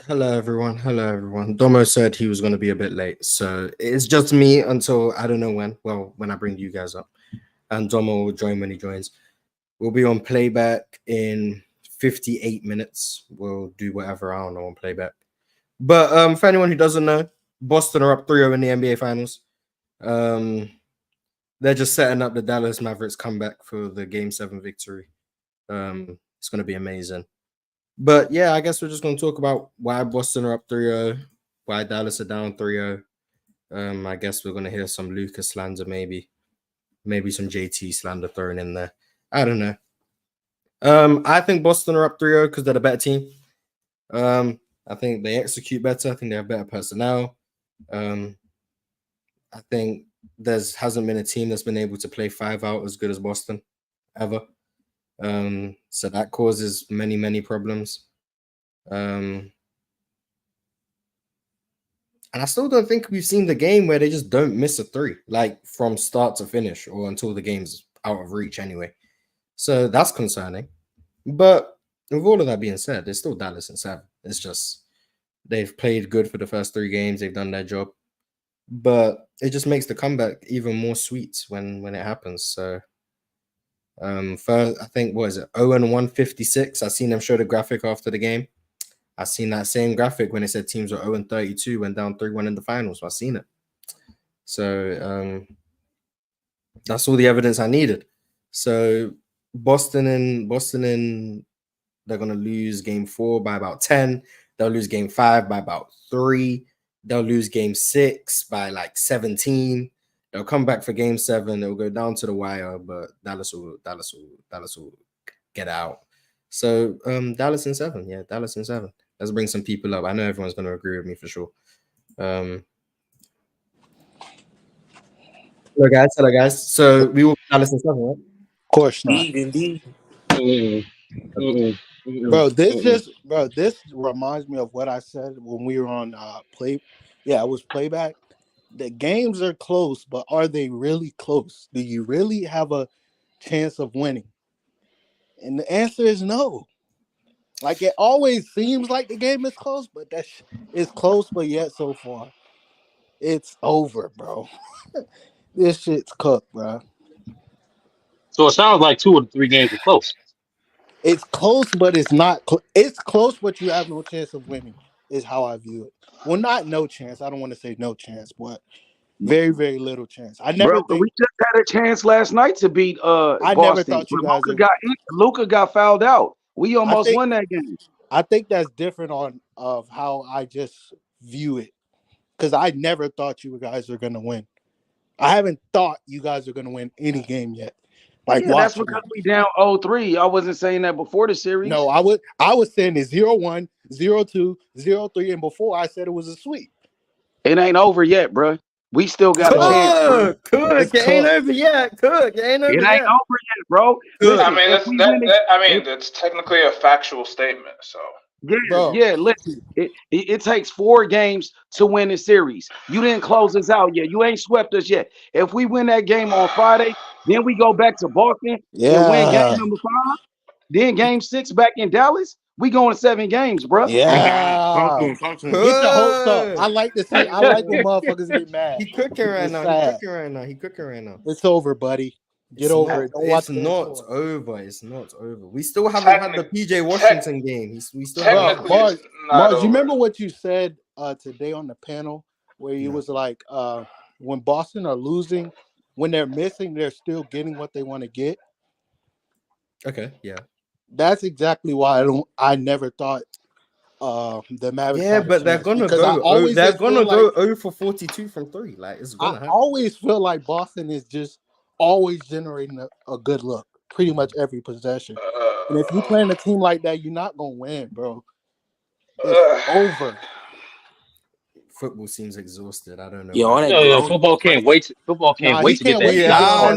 Hello, everyone. Hello, everyone. Domo said he was going to be a bit late, so it's just me until I don't know when. Well, when I bring you guys up, and Domo will join when he joins. We'll be on playback in 58 minutes. We'll do whatever, I don't know, on playback. But for anyone who doesn't know, Boston are up 3-0 in the NBA Finals. They're just setting up the Dallas Mavericks comeback for the Game 7 victory. It's going to be amazing. But yeah, I guess we're just going to talk about why Boston are up 3-0, why Dallas are down 3-0. I guess we're going to hear some Luka slander, maybe some JT slander thrown in there. I don't know. I think Boston are up 3-0 because they're the better team. I think they execute better. I think they have better personnel. I think hasn't been a team that's been able to play 5 out as good as Boston ever. So that causes many problems. And I still don't think we've seen the game where they just don't miss a 3, like from start to finish or until the game's out of reach anyway. So that's concerning. But with all of that being said, it's still Dallas in 7. It's just they've played good for the first 3 games. They've done their job. But it just makes the comeback even more sweet when it happens. So first, I think, what is it, 0-156? I've seen them show the graphic after the game. I've seen that same graphic when it said teams were 0-32, went down 3-1 in the finals. I've seen it. So that's all the evidence I needed. So Boston, they're gonna lose game 4 by about 10. They'll lose game 5 by about 3. They'll lose game 6 by like 17. They'll come back for game 7. They'll go down to the wire, but Dallas will get out. So Dallas in 7. Yeah, Dallas in 7. Let's bring some people up. I know everyone's going to agree with me for sure. Hello guys. So we will Dallas in 7, right? Of course not. Indeed. Bro, this reminds me of what I said when we were on it was playback. The games are close, but are they really close? Do you really have a chance of winning? And the answer is no. Like, it always seems like the game is close, but it's close, but yet so far it's over, bro. This shit's cooked, bro. So it sounds like 2 of the 3 games are close. It's close, but it's not. It's close, but you have no chance of winning. Is how I view it. Well, not no chance. I don't want to say no chance, but very little chance. I never think we just had a chance last night to beat I Boston. never thought you guys Luka got fouled out. We almost won that game. I think that's different of how I just view it, because I never thought you guys were gonna win. I haven't thought you guys are gonna win any game yet. Like, yeah, that's because we down 0-3. I wasn't saying that before the series. No, I was saying it's 0-1, 0-2, 0-3, and before I said it was a sweep. It ain't over yet, bro. We still got a chance. Cook. It ain't over yet. It ain't over yet, bro. Listen, that's technically a factual statement. So listen. It takes 4 games to win a series. You didn't close us out yet. You ain't swept us yet. If we win that game on Friday, then we go back to Boston and win game number 5. Then game 6 back in Dallas. We going to 7 games, bro. Yeah. Get the hopes up. I like to see. I like when motherfuckers get mad. He cooking right now. He cooking right now. It's over, buddy. Get over it. It's not over. It's not over. We still haven't had the PJ Washington game. We still have. Mars, you remember what you said today on the panel where you was like, when Boston are losing, when they're missing, they're still getting what they want to get. Okay, yeah. That's exactly why I never thought the Mavericks. Yeah, but they're gonna go. They're gonna go 0 for 42 from 3. Like, it's gonna happen. I always feel like Boston is just always generating a good look, pretty much every possession. And if you play in a team like that, you're not gonna win, bro. It's over. Football seems exhausted. I don't know. Football can't wait. Football can't wait to get that. Yeah, I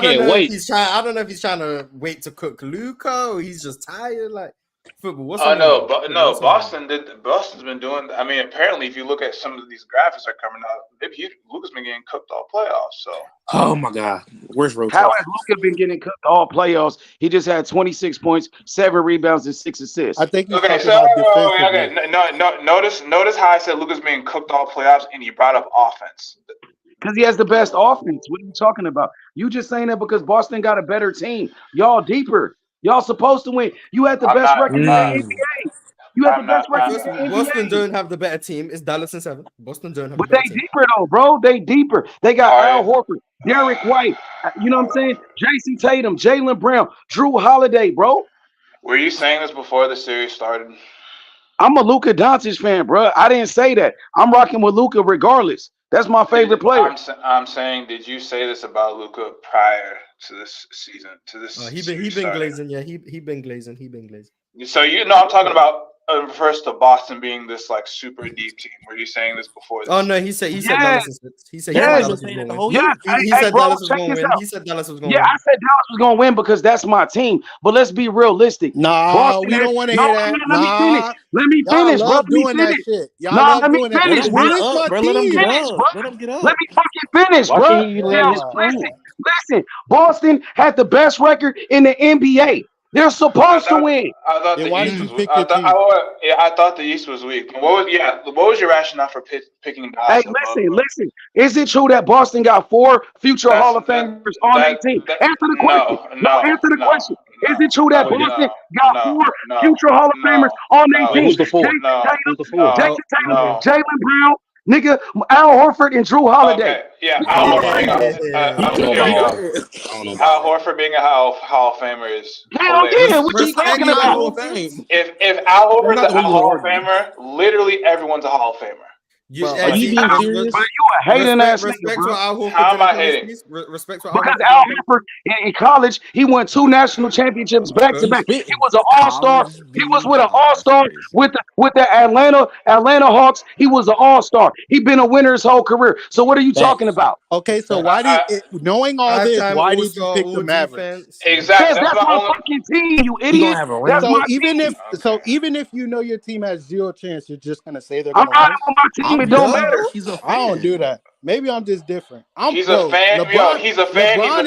don't know if he's trying to wait to cook Luka, or he's just tired. Like, Football. What's the No, name? but no, Boston's been doing. I mean, apparently, if you look at some of these graphics that are coming out, maybe Luka's been getting cooked all playoffs. So. Oh my God, where's Roach? How has Luka been getting cooked all playoffs? He just had 26 points, 7 rebounds, and 6 assists. I think he's Okay, talking so about defensively. okay, no. Notice how I said Luka's being cooked all playoffs, and you brought up offense. Because he has the best offense. What are you talking about? You just saying that because Boston got a better team. Y'all deeper. Y'all supposed to win. You had the best record in the NBA. You had the best record in the NBA. Boston don't have the better team. It's Dallas in 7. Boston don't have But the they better team. deeper though, bro. They deeper. They got Al Horford, Derek White. You know what I'm saying? Jason Tatum, Jaylen Brown, Drew Holiday, bro. Were you saying this before the series started? I'm a Luka Doncic fan, bro. I didn't say that. I'm rocking with Luka regardless. That's my favorite player. I'm saying, did you say this about Luka prior to this season? To this? He been glazing. Yeah, he been glazing. So I'm talking about first to Boston being this like super deep team. Were you saying this before? This? Oh no, he said Dallas is. He said Dallas was going going to to win. win. He said bro, Dallas was check going to this win. out. He said Dallas was going to Yeah, win. I said Dallas was going to win because that's my team. But let's be realistic. Nah, Boston we don't want to hear that. Let me Y'all finish, bro. love Let me doing that finish. shit. Y'all Nah, love let me doing that. finish, Win is Let my him get team. up. Let him get up. Let me fucking finish, Why bro. can't he let his plan? Listen. Boston had the best record in the NBA. They're supposed to win. I thought Then the why East did you was. pick I your thought. team? I thought the East was weak. What was your rationale for picking Dallas? Hey, listen. Is it true that Boston got 4 future Hall of Famers on their team? Answer the question. Answer the question. Is it true that Boston got 4 future Hall of Famers on their Wait, team? who's the 4? Who's the 4? Jason Tatum, Jaylen Brown, nigga, Al Horford, and Drew Holiday. Okay, yeah, Al Horford being a Hall of Famer is Hell yeah, what you Respect talking my about? Hall of Fame. If Al Horford's not a the one Hall you of Famer, literally everyone's a Hall of Famer. Are you being serious? But you a hating ass nigga, Respect bro. what Al Horford How did am I in college, hating? please. Respect what Because Al Al Horford did. Horford in college, he won 2 national championships back to back. He was an all-star. He was with an all-star with the Atlanta Hawks. He was an all-star. He been a winner his whole career. So what are you talking about? Okay, so why knowing all this, why did you pick the Mavericks? Exactly. Because that's my fucking team, you He idiot. gonna have a ring. That's So my even team. even if you know your team has 0 chance, you're just gonna say they're I'm gonna riding win. with my team. It don't matter. He's a fan. I don't do that. Maybe I'm just different. He's a fan. LeBron, He's a fan. LeBron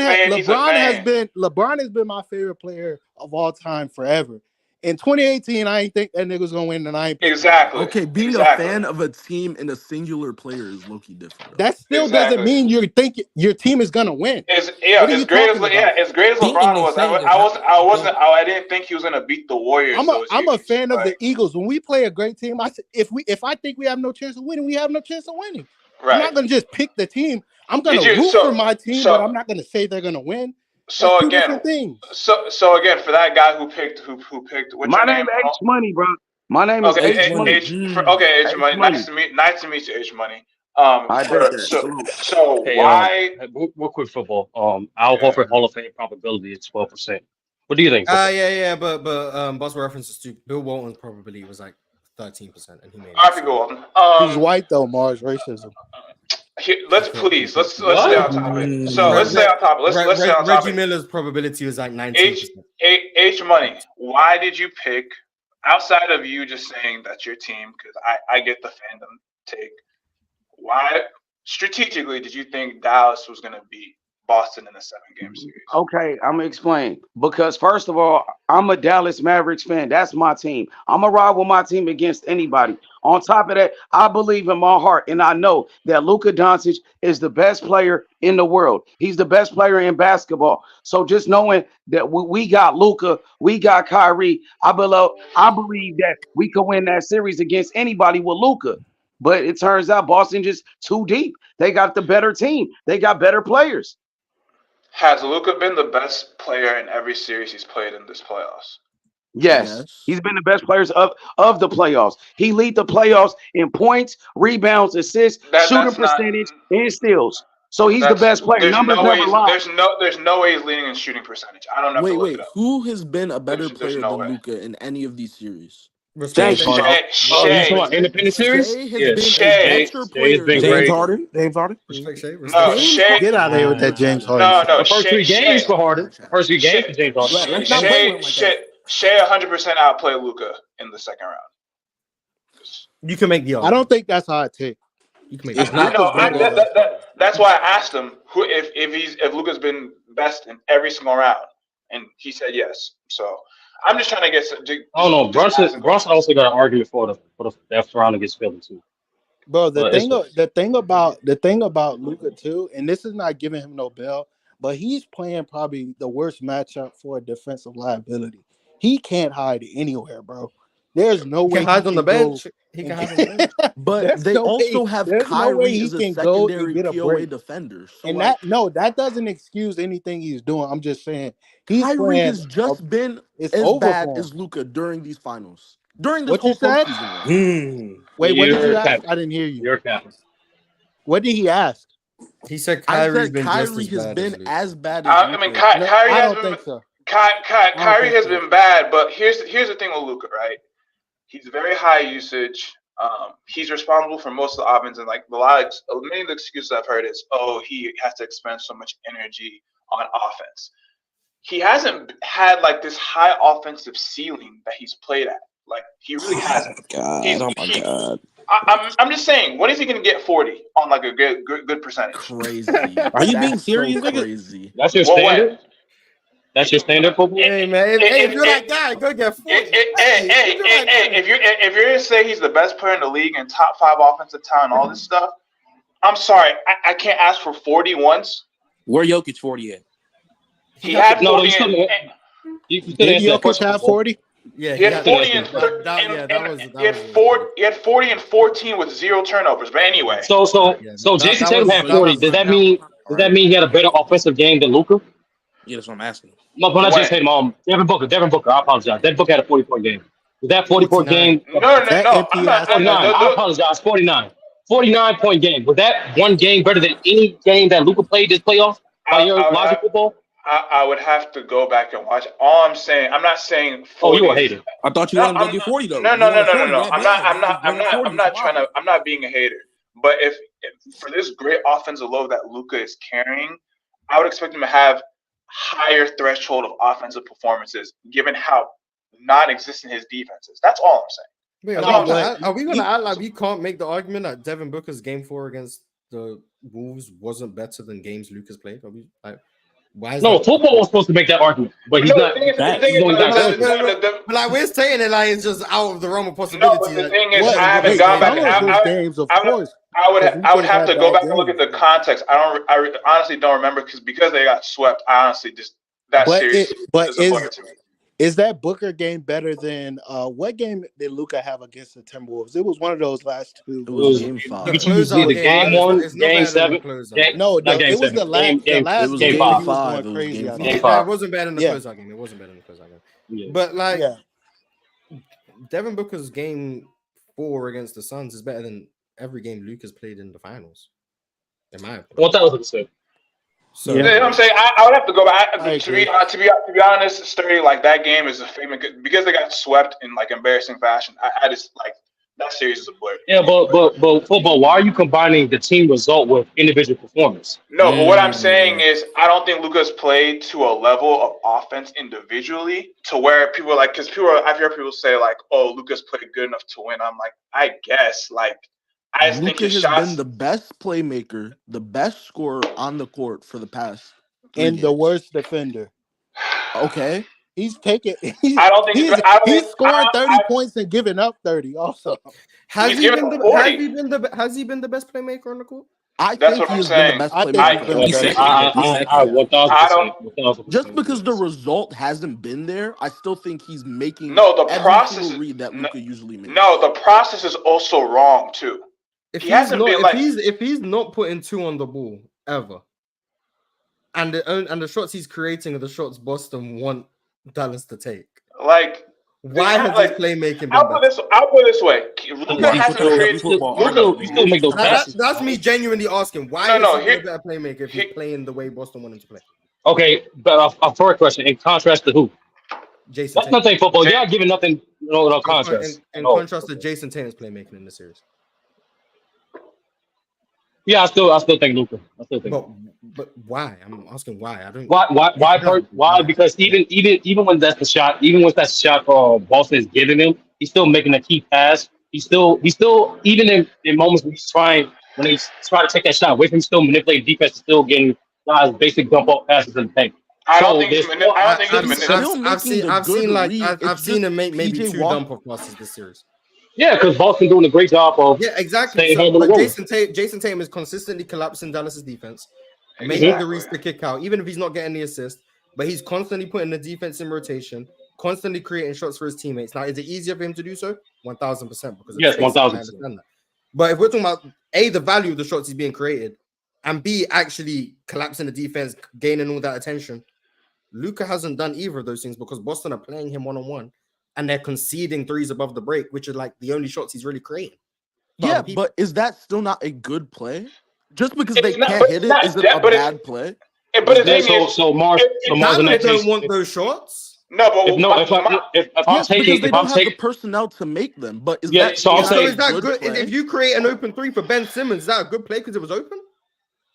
has been my favorite player of all time forever. In 2018, I ain't think that nigga was gonna win, and I ain't pick Exactly. Okay, being a fan of a team and a singular player is low-key different. Though. That still doesn't mean you think your team is gonna win. As great as LeBron was, I didn't think he was gonna beat the Warriors. I'm a fan of the Eagles. When we play a great team, I said if I think we have no chance of winning, we have no chance of winning. Right. I'm not gonna just pick the team. I'm gonna root for my team, but I'm not gonna say they're gonna win. So That's 2 again, different things. So again, for that guy who picked, what's my your name? H Money, bro. My name is H Money. H Money. Nice to meet you, H Money. So Hey, why? Real quick football. Al Horford Hall of Fame probability is 12%. What do you think? But Boswell references to Bill Walton's probability was like 13%, and he made. I Bill Walton. He's white though, Mars. Racism. Let's stay on topic. So let's stay on topic. Let's stay on topic. Reggie Miller's probability was like 19%. H Money. Why did you pick, outside of you just saying that's your team? Because I get the fandom take. Why strategically did you think Dallas was going to beat Boston in the 7-game series? Okay, I'm gonna explain. Because first of all, I'm a Dallas Mavericks fan. That's my team. I'm gonna ride with my team against anybody. On top of that, I believe in my heart, and I know that Luka Doncic is the best player in the world. He's the best player in basketball. So just knowing that we got Luka, we got Kyrie, I believe that we could win that series against anybody with Luka. But it turns out Boston just too deep. They got the better team. They got better players. Has Luka been the best player in every series he's played in this playoffs? Yes. He's been the best players of the playoffs. He lead the playoffs in points, rebounds, assists, shooting percentage, and steals. So he's the best player. Numbers never lie. There's no way he's leading in shooting percentage. I don't know. Wait. Who has been a better player than Luka in any of these series? James Harden. You talking about independent series? Shai has been James great. Harden. Respect Shai. Get out of here with that James Harden. No. The first 3 games for Harden. First 3 games for James Harden. Let's not play with him like that. Shea 100% outplay Luka in the second round. You can make the I argument. don't think that's hot take. You can make It's the not. That's why I asked him if Luka's been best in every single round, and he said yes. So I'm just trying to get. I don't know. Brunson also got an argument for the next round against Philly too. Bro, the thing about Luka too, and this is not giving him no bell, but he's playing probably the worst matchup for a defensive liability. He can't hide anywhere, bro. There's no way he can hide on the bench. He can hide on the bench. But they also have Kyrie as a secondary POA defender. So and like, that doesn't excuse anything he's doing. I'm just saying Kyrie has just been as bad as Luka during these finals. During this whole postseason run. Wait, what did you ask? I didn't hear you. You're capping. What did he ask? He said Kyrie has been as bad as Luka. I mean, Kyrie I has don't been. think so. Kyrie has been bad, but here's the thing with Luka, right? He's very high usage. He's responsible for most of the offense, and like many of the excuses I've heard is, oh, he has to expend so much energy on offense. He hasn't had like this high offensive ceiling that he's played at. Like he really hasn't. Oh my god! I'm just saying, when is he going to get 40 on like a good percentage? Crazy. Are you being serious? So crazy. That's your standard. That's your standard football. Hey man, if you're that guy, go get 40. If you're going to say he's the best player in the league and top 5 offensive talent, and all this stuff, I'm sorry, I can't ask for 40 once. Where Jokic 40 at? He had 40. Did Jokic have 40? Yeah, he had 40 and he had 40 and 14 with 0 turnovers. But anyway, so Jason Tatum had 40. Does that mean he had a better offensive game than Luka? Yeah, that's what I'm asking. No, but not Jason Tatum. Devin Booker. I apologize. Devin Booker had a 40-point game. Was that 40-point game? No. I apologize. 49. 49-point game. Was that one game better than any game that Luka played this playoff? By your logic, football? I would have to go back and watch. All I'm saying, I'm not saying 40. Oh, you a hater. I thought you wanted to get 40 though. No. I'm not being a hater. But if for this great offensive load that Luka is carrying, I would expect him to have higher threshold of offensive performances, given how non-existent his defense is. That's all I'm saying. Wait, are we gonna act like we can't make the argument that Devin Booker's game 4 against the Wolves wasn't better than games Luka's played? Are we like? Football was supposed to make that argument, but he's not. But like we're saying it like it's just out of the realm of possibility. No, but the thing is, I haven't gone back. I would have to go back and look at the context. I honestly don't remember because they got swept. I honestly just series. Is that Booker game better than what game did Luka have against the Timberwolves? It was one of those last 2. It was game 5. You can choose either game 1, game 7. No, it was the last game. Game 5. It wasn't bad in the closeout game. It wasn't bad in the closeout game. But like, Devin Booker's game 4 against the Suns is better than every game Luka's played in the finals. In my opinion. Well, that was a mistake. So you know what I'm saying? I would have to go back to be honest. Sturdy, like that game is a famous because they got swept in like embarrassing fashion. I just like that series is a blur. Yeah, but football. Why are you combining the team result with individual performance? No, but what I'm saying is I don't think Luka's played to a level of offense individually to where people are like because I've heard people say like, oh, Luka's played good enough to win. I'm like, I guess like. I just think his shots been the best playmaker, the best scorer on the court for the past 3 and games. the worst defender. Okay, he's taking. I don't think he's scoring 30 points and giving up 30. Also, has he been the best playmaker on the court? I think he's been the best playmaker. Just because the result hasn't been there, I still think he's making the process read that Luka usually makes. No, the process is also wrong too. If he's not putting 2 on the ball ever, and the shots he's creating are the shots Boston want Dallas to take, like why has his playmaking been I'll put it this way. Luka hasn't created. You still make those passes. That's me genuinely asking. Why is he a better playmaker if he's playing the way Boston wanted to play? Okay, but a third question. In contrast to who? Jason. That's nothing football. You're not giving nothing. No contrast. In contrast to Jason Tatum's playmaking in the series. Yeah, I still think Luka. I still think. But why? I'm asking why. I don't. Why? Because even when that's the shot, Boston is giving him, he's still making a key pass. He's still even in moments when he's trying to take that shot away from him, still manipulating defense, still getting guys basic dump off passes in the paint. I don't So think he's there's still I don't think he's He's manipulating. still making the I've good seen like read. I've It's seen just him make maybe PJ 2 Walker. dump off passes this series. yeah, because Boston doing a great job of Yeah, exactly. staying So, home on the but road. Jason Tatum is consistently collapsing Dallas's defense, making Exactly. the Reese to kick out, even if he's not getting the assist. But he's constantly putting the defense in rotation, constantly creating shots for his teammates. Now, is it easier for him to do so? 1000% because of Yes, spacing. I 1,000%. understand that. But if we're talking about A, the value of the shots he's being created, and B, actually collapsing the defense, gaining all that attention, Luka hasn't done either of those things because Boston are playing him one-on-one and they're conceding threes above the break, which are like the only shots he's really creating. Yeah, but is that still not a good play? Just because It's they not- can't but hit it's it, not is it that- a but it's- bad play? But the Yeah, thing is, so Mars in Dallas that don't case, want those shots. no, but if I'm Yes, because taking they if don't I'm have taking the personnel to make them. But is Yeah, that so I'm So saying- is that good? play? If you create an open 3 for Ben Simmons, is that a good play because it was open?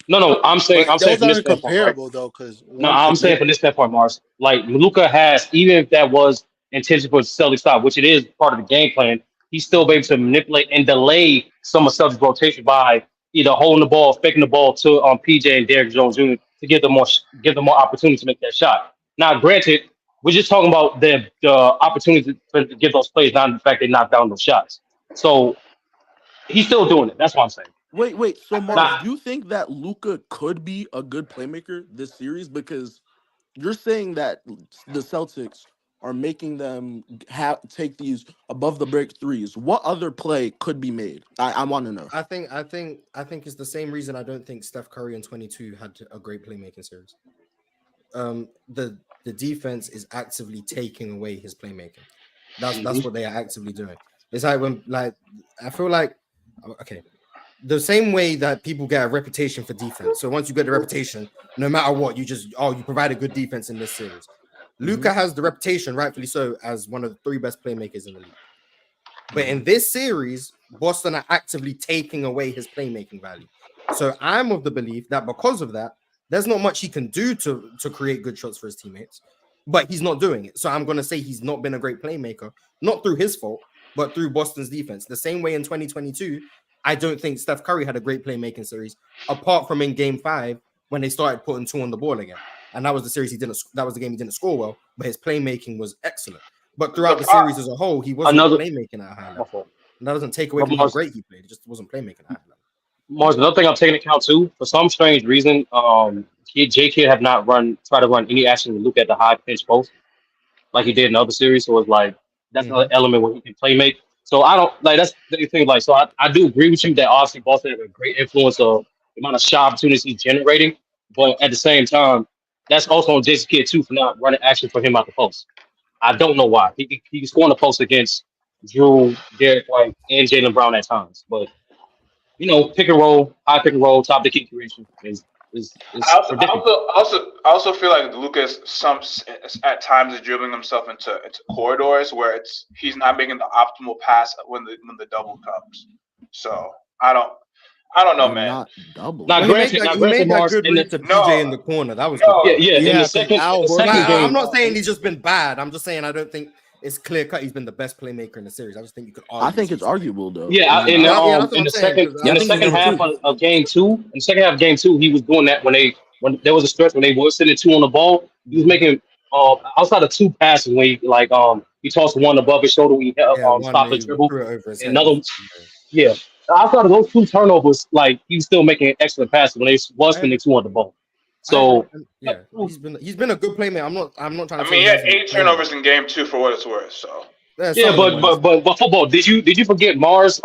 no, I'm saying But from those this aren't standpoint, right? comparable though, because No, I'm saying from this standpoint, Mars, like Luka has, even if that was intentional for Celtics stop, which it is part of the game plan, he's still able to manipulate and delay some of Celtics rotation by either holding the ball, faking the ball to PJ and Derrick Jones Jr. to give them more opportunity to make that shot. Now, granted, we're just talking about the opportunity to give those plays, not the fact they knock down those shots. So he's still doing it. That's what I'm saying. Wait. So, Mars, Nah. do you think that Luka could be a good playmaker this series? Because you're saying that the Celtics are making them take these above the break threes. What other play could be made? I want to know. I think it's the same reason I don't think Steph Curry in 22 had a great playmaking series. The defense is actively taking away his playmaking. That's what they are actively doing. It's like when I feel like the same way that people get a reputation for defense. So once you get the reputation, no matter what, you provide a good defense in this series. Luka has the reputation, rightfully so, as one of the 3 best playmakers in the league. But in this series, Boston are actively taking away his playmaking value. So I'm of the belief that because of that, there's not much he can do to create good shots for his teammates, but he's not doing it. So I'm going to say he's not been a great playmaker, not through his fault, but through Boston's defense. The same way in 2022, I don't think Steph Curry had a great playmaking series, apart from in Game 5 when they started putting 2 on the ball again. And that was the series that was the game he didn't score well, but his playmaking was excellent. But throughout the series as a whole, he wasn't playmaking at a high level. And that doesn't take away from how great he played. It just wasn't playmaking at a high level. Mars, another thing I'm taking into account too, for some strange reason, J.K. have not tried to run any action to look at the high pinch post like he did in other series. So it's like that's another element where he can play make. So I don't like that's the thing. Like, so I do agree with you that obviously Boston has a great influence of the amount of shot opportunities he's generating, but at the same time, that's also on Jason Kidd too for not running action for him out the post. I don't know why he scored the post against Drew, Derek White, and Jaylen Brown at times, but pick and roll, high pick and roll, top of the key creation is I also feel like Lucas at times is dribbling himself into corridors where he's not making the optimal pass when the double comes. So I don't know, man. Not double. Not granted, he made that good read to PJ in the corner. That was good. Yeah. In the second game, I'm not saying he's just been bad. I'm just saying I don't think it's clear cut. He's been the best playmaker in the series. I just think you could argue. I think it's arguable though. Yeah, in the second half of game 2, he was doing that when there was a stretch when they were sitting 2 on the ball. He was making outside of 2 passes when he tossed one above his shoulder. He stopped the dribble. Another, outside of those 2 turnovers, he was still making excellent passes when they was spending 2 on the ball. So he's been a good playmaker. I'm not trying to. I mean, he had 8 turnovers in game 2 for what it's worth. So but football. Did you forget Mars'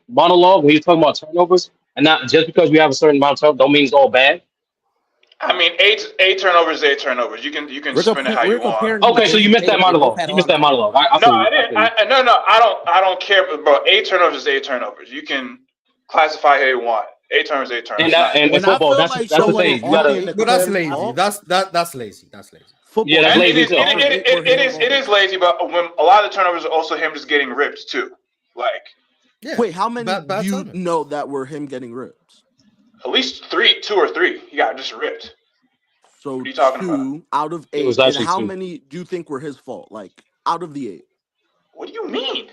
monologue when he was talking about turnovers? And not just because we have a certain amount of turnovers, don't mean it's all bad. I mean, eight turnovers, 8 turnovers. You can spin it how you want. Okay, so you missed that monologue. I didn't. I don't care, bro. 8 turnovers is 8 turnovers. You can classify how you want. 8 turnovers, 8 turnovers. And football, that's the thing. You gotta. But that's lazy. That's lazy. That's lazy. Football. Yeah, that's lazy. It is lazy, but when a lot of the turnovers are also him just getting ripped too. Wait, how many do you know that were him getting ripped? At least 2 or 3. He got just ripped. So What are you talking about? 2 out of It was 8. And actually how 2. many do you think were his fault? Like out of the 8. What do you mean?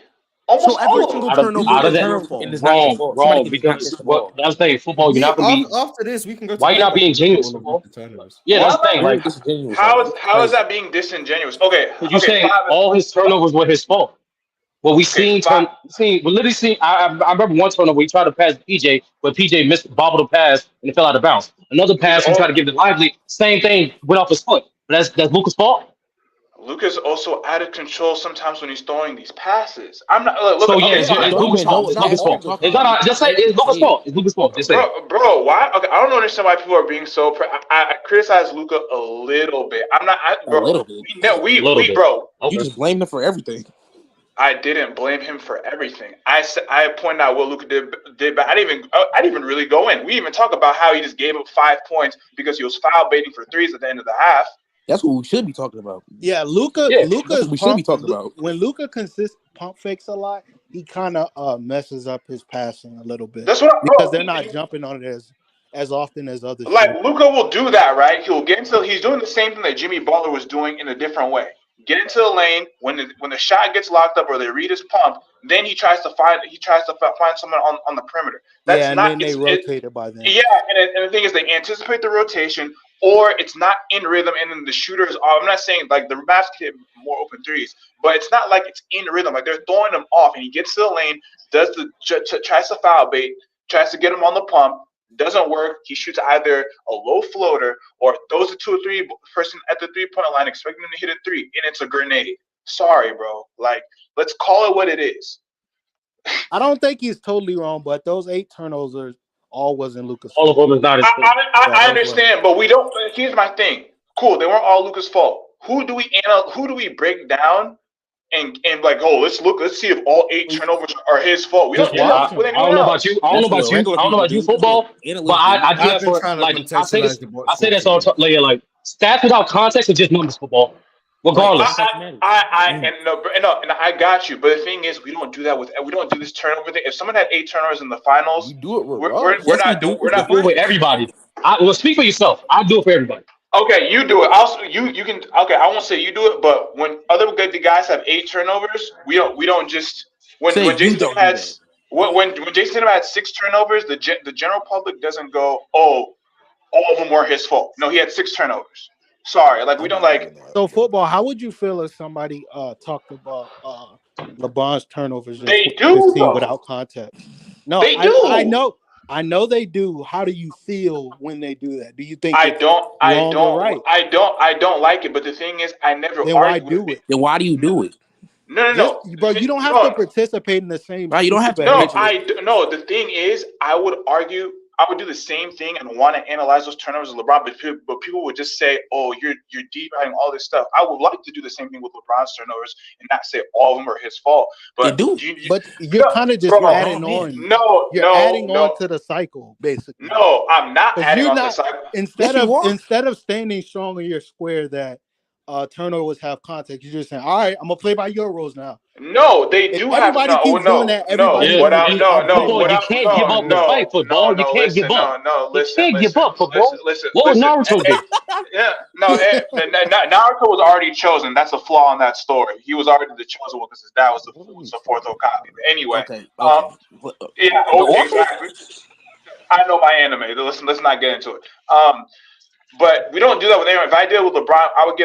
So Almost every all of them. single Out of turnover out of is that, your Turnover fault. is not your fault. Somebody wrong. can just not Because catch the what ball. that's the thing. Football, you're not gonna be. After this, we can go to Why you not being genuous, all of football? the turnovers. Yeah, that's the What? thing. Very Like, disingenuous right How now. is It's how is crazy. that being disingenuous? Okay, because you saying 5. all his turnovers were his fault. Well, we Okay, seen 5. we literally seen. I remember one turnover he tried to pass PJ, but PJ missed bobbled the pass and it fell out of bounds. Another He's pass he tried to all. give to Lively, same thing, went off his foot. But that's Luka's fault. Luka's also out of control sometimes when he's throwing these passes. I'm not look. So yeah, Okay, I it's don't Luka's even know fault. what It's Not Luka's pass you're fault. all the talking It's about. not. time. Just say You it's can't Luka's say it. fault. It's Luka's fault. Just say it. bro. Why? Okay, I don't understand why people are being so. I criticize Luka a little bit. I'm not, A bro. little bit. We know A little bit. bro. You Okay. just blame them for everything. I didn't blame him for everything. I pointed out what Luka did, but I didn't even really go in. We even talk about how he just gave up 5 points because he was foul baiting for threes at the end of the half. That's what we should be talking about. Yeah, Luca. Yeah. Luca That's is what we should be pump. talking about. When Luca pump fakes a lot, he kind of messes up his passing a little bit That's what, because bro. they're not jumping on it as often as other Like shooters. Luka will do that, right? He'll get into. He's doing the same thing that Jimmy Butler was doing in a different way. Get into the lane when the shot gets locked up or they read his pump. Then he tries to find someone on the perimeter. That's Yeah, and not. then they rotated by then. Yeah, and the thing is, they anticipate the rotation, or it's not in rhythm, and then the shooters. I'm not saying like the Mavs can hit more open threes, but it's not like it's in rhythm. Like they're throwing them off, and he gets to the lane, tries to foul bait, tries to get him on the pump. Doesn't work. He shoots either a low floater or throws a 2 or 3 person at the 3-point line, expecting him to hit a 3, and it's a grenade. Sorry, bro. Like, let's call it what it is. I don't think he's totally wrong, but those 8 turnovers all wasn't Luca's All of fault. them is not his fault. I understand, but we don't. Here's my thing. Cool, they weren't all Luka's fault. Who do we break down and like, oh, let's see if all 8 turnovers are his fault? We Just don't do that with I anyone don't know else. about you. I don't know about you. I don't know about you, football. But I do I've that been for trying to like I say contextualize this. the box I say score this for all you. like stats without context are just numbers, football. Regardless. And I got you, but the thing is, we don't do this turnover thing. If someone had 8 turnovers in the finals, We do it with we're Russ. we're Yes, we not do. doing we're I not. do it with everybody. Well, speak for yourself. I do it for everybody. Okay, you do it. Also, you can. Okay, I won't say you do it, but when other good guys have 8 turnovers, we don't just Say when you Jason Tatum don't do had that. when Jason Tatum had 6 turnovers, the general public doesn't go, oh, all of them were his fault. No, he had 6 turnovers. Sorry, like we I'm don't not like. doing that. So football, how would you feel if somebody talked about LeBron's turnovers in They do 2015 though. without context? No, They I do. know they do. How do you feel when they do that? Do you think I it's don't. I wrong or don't. right? I don't like it. But the thing is, I never Then why argue with do it. it? Then why do you do it? No, no, Just no. bro, you don't have to No, participate in the same Right? You don't have to stupid no. behavior. participate. No. The thing is, I would argue. I would do the same thing and want to analyze those turnovers of LeBron, but people would just say, "Oh, you're devaluing all this stuff." I would like to do the same thing with LeBron's turnovers and not say all of them are his fault. They But do. But you're no, kind of just bro, adding on. no, You're no, adding on no, to the cycle, basically. no. I'm not Because adding you're on to the not side. Yes, you are. instead of standing strong in your square that turnovers have context, you're just saying, all right, I'm gonna play by your rules now. No, they If do have everybody keeps doing that, everybody's Yeah, gonna be outplaying football. them. You can't give up the fight, football. You can't give listen, up. no, You listen, can't give listen, up, listen, football. listen, What would listen. Naruto do? Yeah, no, Naruto was already chosen. That's a flaw in that story. He was already the chosen one because his dad was What are we the fourth talking Okage. about? But anyway, Okay. um, Okay. yeah, The author? exactly. I know my anime. Listen, let's not get into it. But we don't do that with anyone. If I did it with LeBron, I would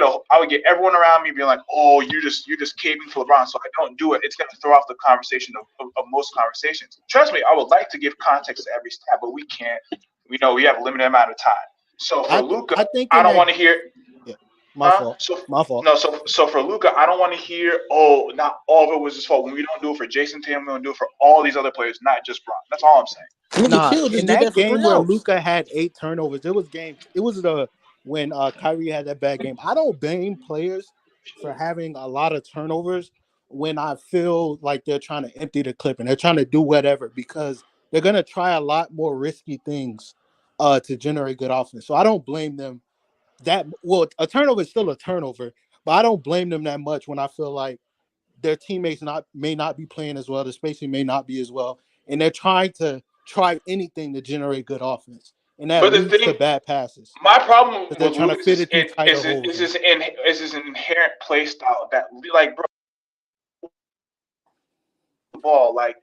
get everyone around me being like, "Oh, you're just caving for LeBron." So I don't do it. It's gonna throw off the conversation of most conversations. Trust me, I would like to give context to every stat, but we can't. We know we have a limited amount of time. So for Luka, I think I in don't that want to hear. yeah, my fault. My fault. No, so for Luka, I don't want to hear, oh, not all of it was his fault. When we don't do it for Jason Tatum, we don't do it for all these other players, not just Bron. That's all I'm saying. Nigga, Nah, chill. Just in did that that for game 3 where outs. Luca had 8 turnovers, it was the when Kyrie had that bad game. I don't blame players for having a lot of turnovers when I feel like they're trying to empty the clip and they're trying to do whatever because they're gonna try a lot more risky things to generate good offense. So I don't blame them that well, a turnover is still a turnover, but I don't blame them that much when I feel like their teammates may not be playing as well, the spacing may not be as well, and they're trying to try anything to generate good offense, and that But the leads to thing, bad passes my problem because they're with trying to Lucas fit it through tighter holes. is his inherent play style that, like, bro, the ball, like,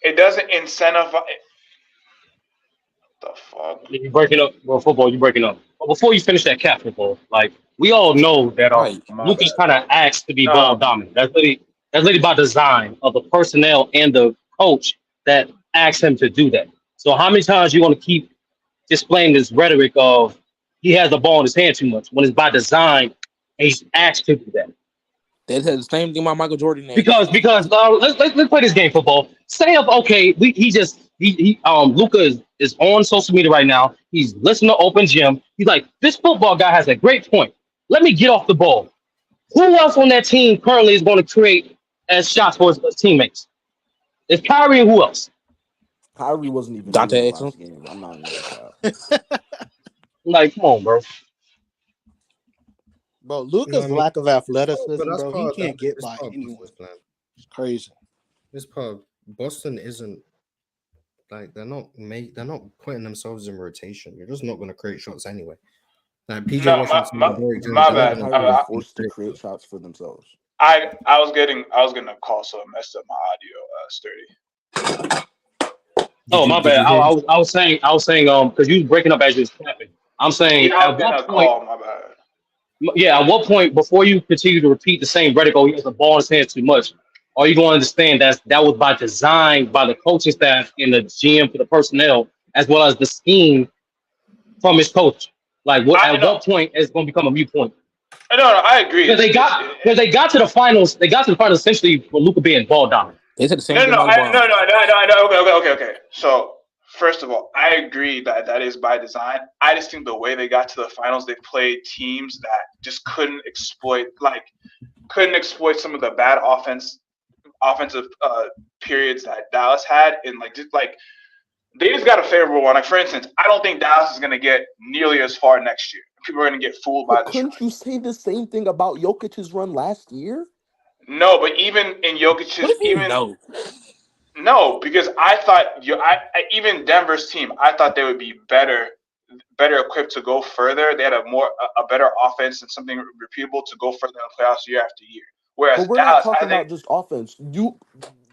it doesn't incentivize. The fuck? You're breaking up. Well, football, you're breaking up. But before you finish that cap football, like we all know that Right. My Lucas bad. kind of asked to be ball No, dominant. That's literally by design of the personnel and the coach that asked him to do that. So how many times you want to keep displaying this rhetoric of he has the ball in his hand too much when it's by design and he's asked to do that? They said the same thing about Michael Jordan. Because let's play this game football. Say up okay, Luca is on social media right now. He's listening to Open Gym. He's like, this football guy has a great point. Let me get off the ball. Who else on that team currently is going to create as shots for his teammates? It's Kyrie and who else? Kyrie wasn't even Dante in the Exum. last game. I'm not gonna Like, come on, bro. Bro, No, Luka's I mean, lack of but athleticism, that's bro, he part of can't get it's by part of anyone. Boston's plan. It's crazy. This part of Boston isn't like they're not putting themselves in rotation. You're just not going to create shots anyway. Like PJ no, Washington and Derrick Jones, my they're not bad. going Kyrie are to forced to create shots for themselves. I was getting a call, so it messed up my audio. Sturdy. Oh, my bad. I was saying because you was breaking up as you was clapping. I'm saying Yeah, I was at getting what a point call. My bad. yeah, at what point before you continue to repeat the same rhetoric, oh, he has the ball in his hands too much, are you going to understand that was by design by the coaching staff and the GM for the personnel, as well as the scheme from his coach? Like, at what point is it going to become a mute point? No, I agree. Because they got to the finals. They got to the finals essentially for Luka being ball dominant. They said the same No, thing no, about no, LeBron. no. Okay. So first of all, I agree that is by design. I just think the way they got to the finals, they played teams that just couldn't exploit some of the bad offensive periods that Dallas had, and they just got a favorable one. Like, for instance, I don't think Dallas is going to get nearly as far next year. People are going to get fooled by But the couldn't you say the same thing about Jokic's run last year? No, but even in Jokic's, What do you know? No, because I thought even Denver's team, I thought they would be better equipped to go further. They had a better offense and something repeatable to go further in the playoffs year after year. Whereas But we're Dallas, not talking I think, about just offense. We're talking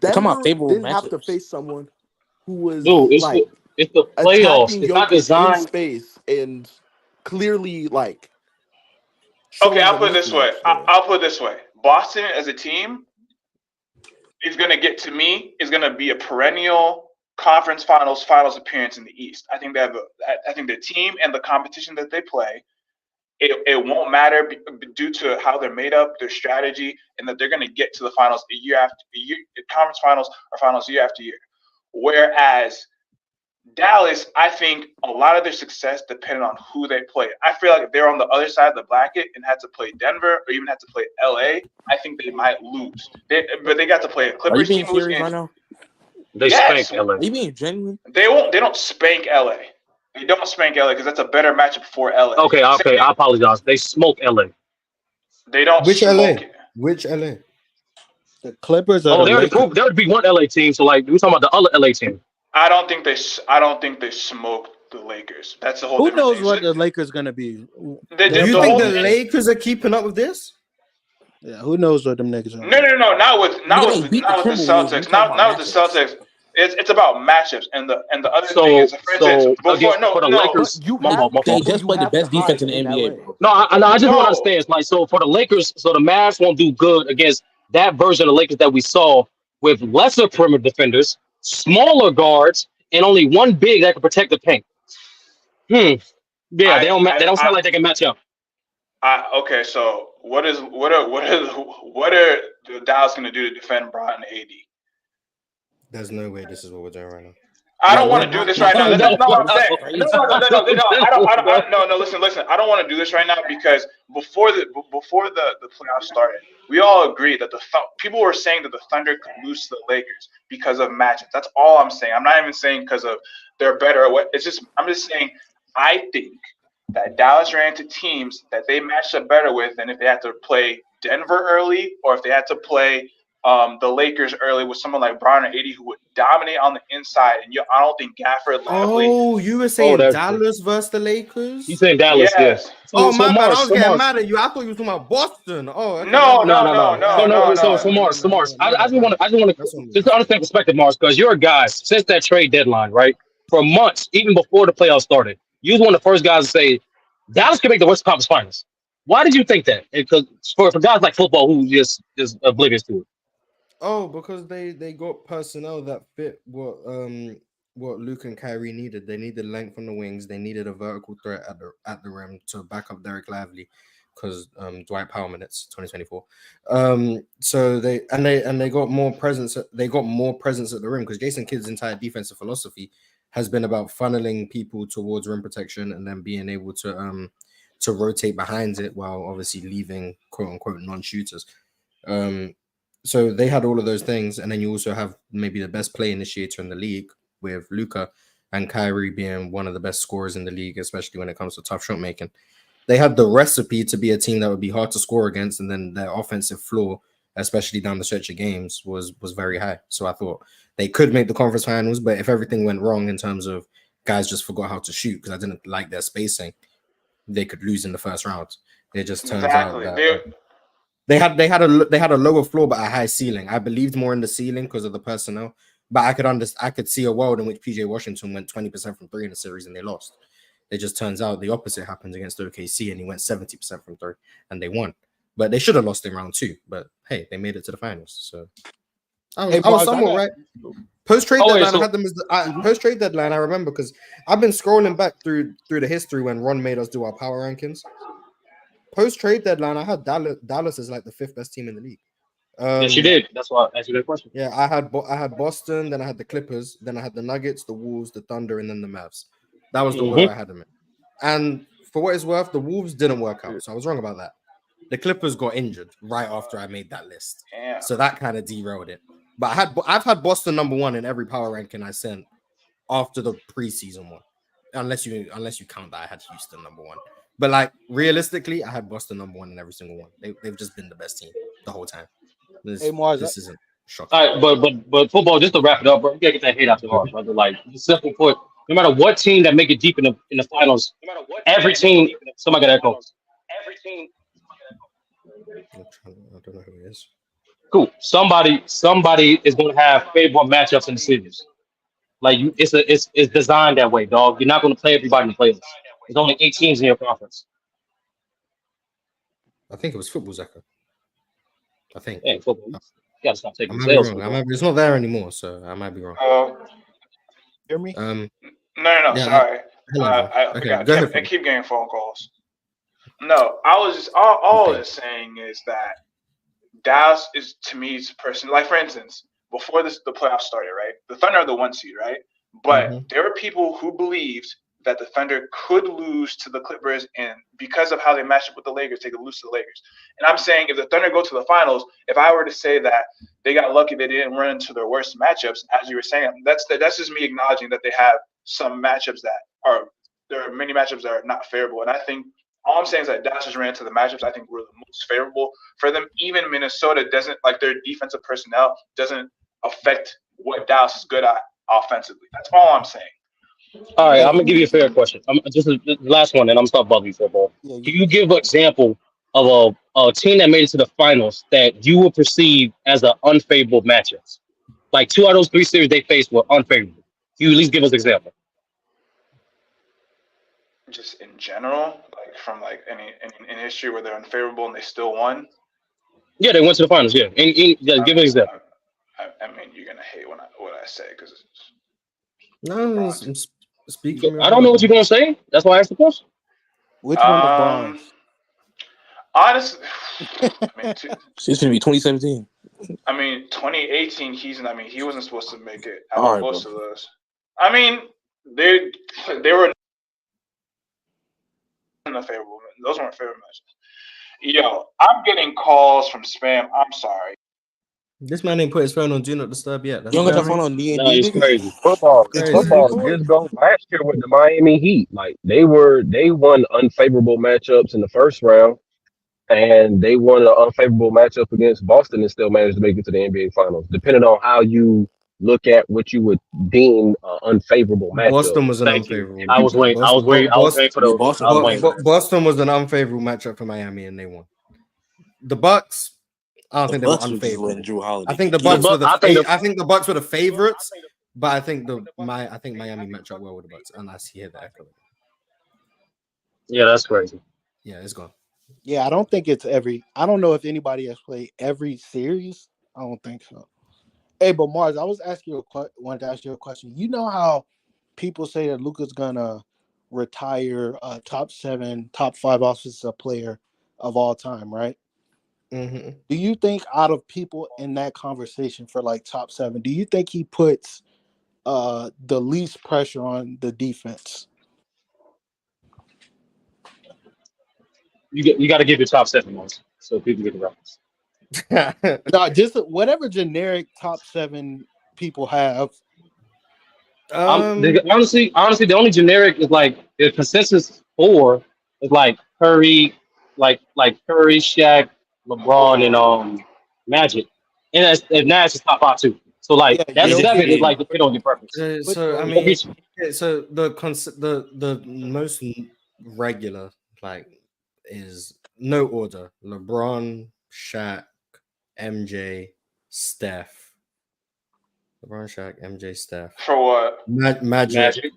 about Denver favorable didn't have to matchups. face someone who was Dude, like it's the playoffs. attacking It's not Jokic in designed. space and clearly okay, showing I'll a put it this way. mismatch there. I'll put it this way. Boston as a team is going to be a perennial conference finals appearance in the East. I think I think the team and the competition that they play, it won't matter due to how they're made up, their strategy, and that they're going to get to the finals year after year, conference finals or finals year after year. Whereas Dallas, I think a lot of their success depended on who they play. I feel like if they're on the other side of the bracket and had to play Denver or even had to play LA, I think they might lose. But they got to play a Are you Clippers being team who's serious in. right now? They Yes, spanked LA. Are you being genuine? they don't spank LA. They don't spank LA because that's a better matchup for LA. Okay, I apologize. They smoked LA. They don't Which smoke LA? it. Which LA? The Clippers or Oh, the they already Lakers? proved there would be one LA team. So we're talking about the other LA team. I don't think they smoked the Lakers. That's the whole Who different knows thing. what the Lakers gonna be? Do you think the Lakers are keeping up with this? Yeah, who knows what them niggas are? No, not with They beat the the Timberwolves. Celtics. We talking Not about with the Celtics. It's about matchups, and the other So thing is, for instance, for the Lakers, But you my have fault. They people just you played the have to best defense hide in the NBA, LA. bro. No, I just want to understand. It's like, so for the Lakers, so the Mavs won't do good against that version of the Lakers that we saw with lesser perimeter defenders, smaller guards, and only one big that can protect the paint. Yeah, they don't sound like they can match up. Okay, so what are the Dallas going to do to defend Bron and AD? There's no way this is what we're doing right now. I don't want to do this right now. That's not what I'm saying. Crazy. No. Listen. I don't want to do this right now because before the playoffs started, we all agreed that people were saying that the Thunder could lose to the Lakers because of matchups. That's all I'm saying. I'm not even saying because of they're better or what. I'm just saying I think that Dallas ran into teams that they matched up better with than if they had to play Denver early or if they had to play the Lakers early with someone like Brown or AD who would dominate on the inside, and I don't think Gafford likely. Oh, you were saying Dallas versus the Lakers? You saying Dallas? Yes. Yeah. Oh, my bad. I was getting mad at you. I thought you were talking about Boston. Oh, okay. No. So Mars, I just want to just understand perspective, Mars, because you're a guy since that trade deadline, right? For months, even before the playoffs started, you was one of the first guys to say Dallas can make the Western Conference Finals. Why did you think that? Because for guys like football who just oblivious to it. Oh, because they got personnel that fit what Luke and Kyrie needed. They needed length on the wings. They needed a vertical threat at the rim to back up Derek Lively, because Dwight Powell minutes 2024. So they got more presence. They got more presence at the rim because Jason Kidd's entire defensive philosophy has been about funneling people towards rim protection and then being able to rotate behind it while obviously leaving quote unquote non-shooters. So they had all of those things, and then you also have maybe the best play initiator in the league with Luka, and Kyrie being one of the best scorers in the league, especially when it comes to tough shot making. They had the recipe to be a team that would be hard to score against, and then their offensive floor, especially down the stretch of games, was very high. So I thought they could make the conference finals, but if everything went wrong in terms of guys just forgot how to shoot because I didn't like their spacing, they could lose in the first round. It just turns out that they had a lower floor but a high ceiling. I believed more in the ceiling because of the personnel, but I could see a world in which PJ Washington went 20% from three in the series and they lost. It just turns out the opposite happened against OKC and he went 70% from three and they won. But they should have lost in round 2. But hey, they made it to the finals. So I was somewhat right. Post trade deadline, I had them as post trade deadline. I remember because I've been scrolling back through the history when Ron made us do our power rankings. Post trade deadline, I had Dallas as like the 5th best team in the league. Yes, you did. That's why I asked you that question. Yeah, I had Boston, then I had the Clippers, then I had the Nuggets, the Wolves, the Thunder, and then the Mavs. That was the order I had them in. And for what it's worth, the Wolves didn't work out, so I was wrong about that. The Clippers got injured right after I made that list, so that kind of derailed it. But I've had Boston number 1 in every power ranking I sent after the preseason one, unless you count that I had Houston number 1. But like realistically, I had Boston number 1 in every single one. They've just been the best team the whole time. This isn't shocking. All right, but football. Just to wrap it up, bro. You gotta get that hate out the heart, brother. Like simple put, no matter what team that make it deep in the finals, every team. Somebody got echo. Every team. I don't know who it is. Cool. Somebody is going to have favorable matchups in the series. Like it's designed that way, dog. You're not going to play everybody in the playoffs. There's only 8 teams in your conference. I think it was football, Zaka. I think. Yeah, football. You gotta stop taking sales. It's not there anymore, so I might be wrong. Hear me? No. Yeah, Sorry. I keep getting phone calls. No, I was just all I was saying is that Dallas is, to me, is a person, like for instance, before the playoffs started, right? The Thunder are the 1 seed, right? But there were people who believed that the Thunder could lose to the Clippers, and because of how they matched up with the Lakers, they could lose to the Lakers. And I'm saying if the Thunder go to the finals, if I were to say that they got lucky they didn't run into their worst matchups, as you were saying, that's just me acknowledging that they have some matchups there are many matchups that are not favorable. And I think all I'm saying is that Dallas just ran into the matchups I think were the most favorable for them. Even Minnesota doesn't, like their defensive personnel doesn't affect what Dallas is good at offensively. That's all I'm saying. All right, I'm gonna give you a fair question. Just the last one, and I'm stop bugging you football. Can you give an example of a team that made it to the finals that you would perceive as an unfavorable matchups? Like 2 out of those 3 series they faced were unfavorable. Can you at least give us an example? Just in general, like from like any history where they're unfavorable and they still won. Yeah, they went to the finals. Yeah, give an example. I mean, you're gonna hate what I say because no, speak for me. I don't know what you're gonna say. That's why I asked the question. Which one of Barnes? Honestly, I mean, it's gonna be 2017. I mean, 2018. He wasn't supposed to make it out of most of those. I mean, they were unfavorable. Those weren't favorable matches. Yo, I'm getting calls from spam. I'm sorry. This man ain't put his phone on Do Not Disturb yet. You don't got your phone on D&D? No, it's crazy. Football just go last year with the Miami Heat. Like they won unfavorable matchups in the first round. and they won an unfavorable matchup against Boston and still managed to make it to the NBA Finals. Depending on how you look at what you would deem an unfavorable matchup. Boston was an Thank you. unfavorable I was matchup. waiting. I was waiting for Yeah, those. Boston I was was waiting for unfavorable. that. Boston was an unfavorable matchup for Miami, and they won. The Bucks, I don't The think they were Bucks were just letting unfavorable. Drew I Holiday think get the The Bucks killed. were I think the I think the Bucks were the favorites, but I think I think Miami matched up well with the Bucks, and I see here the echo. yeah, that's crazy. Yeah, it's gone. Yeah, I don't think it's every. I don't know if anybody has played every series. I don't think so. Hey, but Mars, I was asking you wanted to ask you a question. You know how people say that Luka's gonna retire top 7, top 5 offensive player of all time, right? Mm-hmm. Do you think out of people in that conversation for like top 7, do you think he puts the least pressure on the defense? You got to give your top 7 ones so people get the reference. No, just whatever generic top 7 people have. Honestly, the only generic is like the consensus 4 is like Curry, like Curry, Shaq, LeBron, and Magic, and Nash is top 5 too. So like Yeah, that Yeah, Jokic. 7 is yeah. like depending on your preference. Put So I mean, Jokic, so the most regular like is no order: LeBron, Shaq, MJ, Steph. LeBron, Shaq, MJ, Steph. For what? Magic. Magic.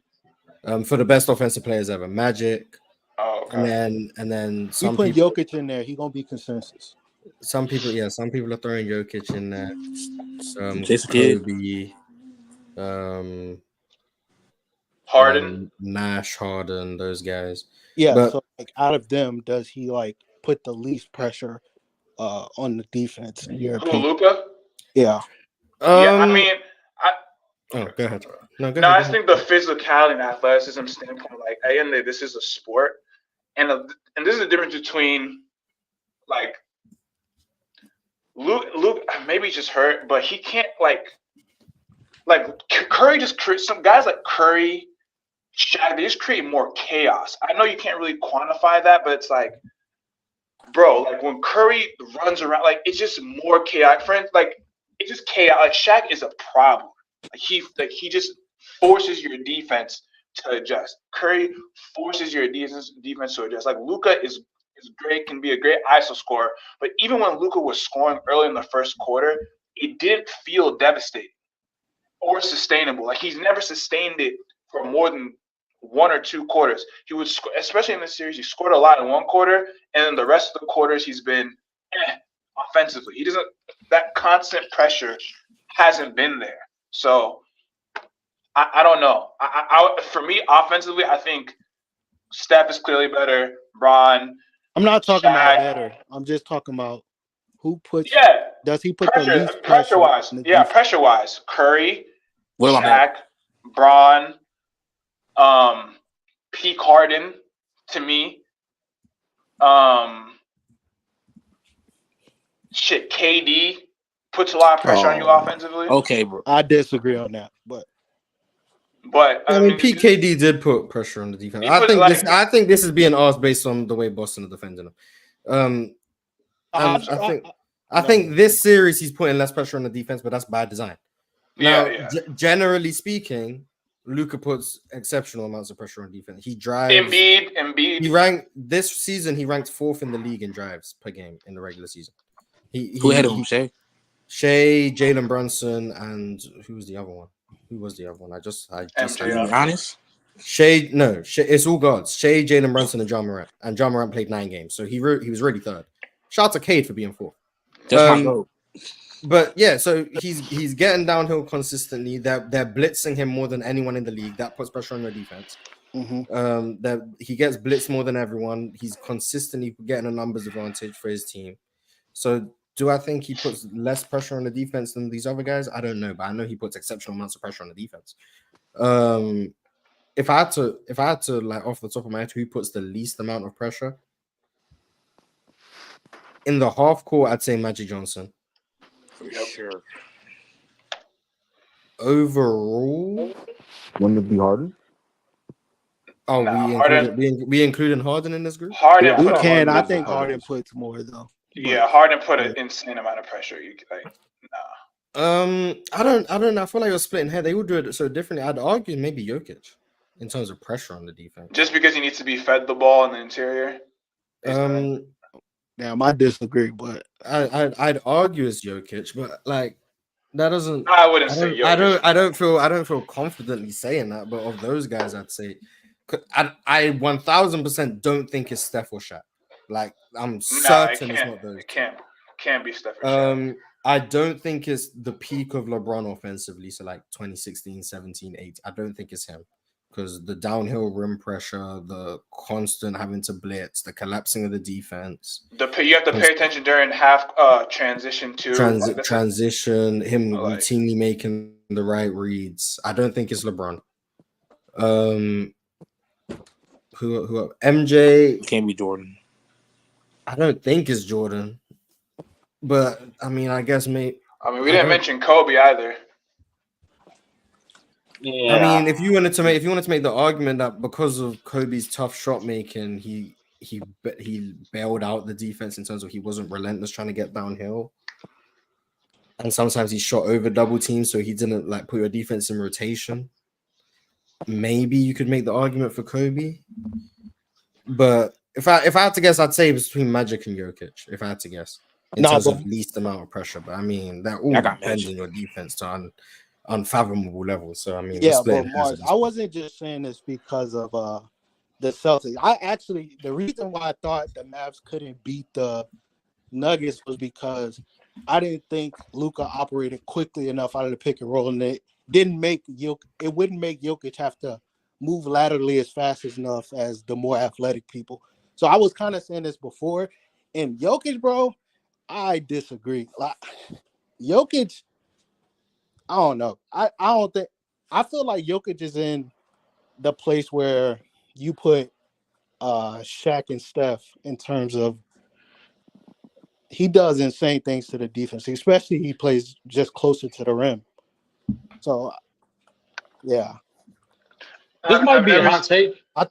For the best offensive players ever, Magic, Oh, okay. and then We some put people, Jokic in there. He gonna be consensus. some people are throwing Jokic in there. Jason Kidd. Kobe, and Harden. then Nash, Harden, those guys. Yeah, But so like out of them, does he like put the least pressure on the defense in your Who, opinion? Luka? Yeah. Yeah, I um, mean, I oh, go ahead. No, go no, ahead. I Go ahead. think the physicality and athleticism standpoint, like, at the end of the day, this is a sport, and this is the difference between like Luke maybe he's just hurt, but he can't like Curry just create some guys like Curry, Shaq. They just create more chaos. I know you can't really quantify that, but it's like, bro, like when Curry runs around, like it's just more chaotic. Friends, like it's just chaos. Like Shaq is a problem. He just forces your defense to adjust. Curry forces your defense to adjust. Like Luka is great, can be a great ISO scorer, but even when Luka was scoring early in the first quarter, it didn't feel devastating or sustainable. Like he's never sustained it for more than 1 or 2 quarters. He would, especially in this series, he scored a lot in 1 quarter, and then the rest of the quarters he's been offensively. He doesn't. That constant pressure hasn't been there. So I don't know. For me, offensively, I think Steph is clearly better. Bron, I'm not talking about Shaq. better. I'm just talking about who puts. Yeah, Does he put the least pressure pressure wise. on the Yeah, defense? pressure wise. Curry, What about Shaq, Bron, P. Harden to me. KD puts a lot of pressure on you Oh, offensively. okay, bro. I disagree on that, but I I mean, mean, PKD did put pressure on the defense. he put I think this is being asked based on the way Boston are defending him. And I think this series he's putting less pressure on the defense, but that's by design. Now, yeah. Generally speaking, Luka puts exceptional amounts of pressure on defense. He drives. Embiid. He ranked this season. He ranked 4th in the league in drives per game in the regular season. Who ahead of him, Shay? Shea, Jalen Brunson, and who was the other one? I just MJ. Giannis. Shea. No, it's all guards. Shea, Jalen Brunson, and John Morant. And John Morant played 9 games, so he was really 3rd. Shout out to Cade for being 4th. That's my goal. But yeah, so he's getting downhill consistently. They're blitzing him more than anyone in the league. That puts pressure on the defense. That he gets blitzed more than everyone. He's consistently getting a numbers advantage for his team. So do I think he puts less pressure on the defense than these other guys? I don't know, but I know he puts exceptional amounts of pressure on the defense. If I had to like off the top of my head, who puts the least amount of pressure in the half court, I'd say Magic Johnson. For sure. Overall, Wouldn't it be Harden? Oh, Nah, we included Harden in this group. Harden Yeah, I We put thought a can. Harden I was think part of Harden this. puts more though. But yeah, Harden put yeah. an insane amount of pressure. You like I don't know. I feel like you're splitting hair. They would do it so differently. I'd argue maybe Jokic in terms of pressure on the defense. just because he needs to be fed the ball in the interior. Damn, I disagree, but I'd argue it's Jokic, but like that doesn't. I wouldn't say Jokic. I don't feel confidently saying that. But of those guys, I'd say I 1000% don't think it's Steph or Shaq. Like I'm certain it's not those. It can't be Steph or Shaq. I don't think it's the peak of LeBron offensively. So like 2016, 17, 8. I don't think it's him. Because the downhill rim pressure, the constant having to blitz, the collapsing of the defense. You have to pay attention during half transition too. Transition, him routinely making the right reads. I don't think it's LeBron. Who MJ can't be Jordan. I don't think it's Jordan. But I mean, I guess we didn't mention Kobe either. Yeah. I mean, if you wanted to make the argument that because of Kobe's tough shot making, he bailed out the defense in terms of he wasn't relentless trying to get downhill, and sometimes he shot over double teams, so he didn't like put your defense in rotation. Maybe you could make the argument for Kobe, but if I had to guess, I'd say between Magic and Jokic. If I had to guess, in terms of least amount of pressure, but I mean that all depends on your defense to unfathomable levels. So I mean, yeah, but Mars, I wasn't just saying this because of the Celtics. The reason why I thought the Mavs couldn't beat the Nuggets was because I didn't think Luka operated quickly enough out of the pick and roll, and it wouldn't make Jokic have to move laterally as fast enough as the more athletic people. So I was kind of saying this before, and Jokic, bro, I disagree. Like Jokic, I don't know. I feel like Jokic is in the place where you put Shaq and Steph in terms of he does insane things to the defense, especially he plays just closer to the rim. So yeah. This might be a hot take. I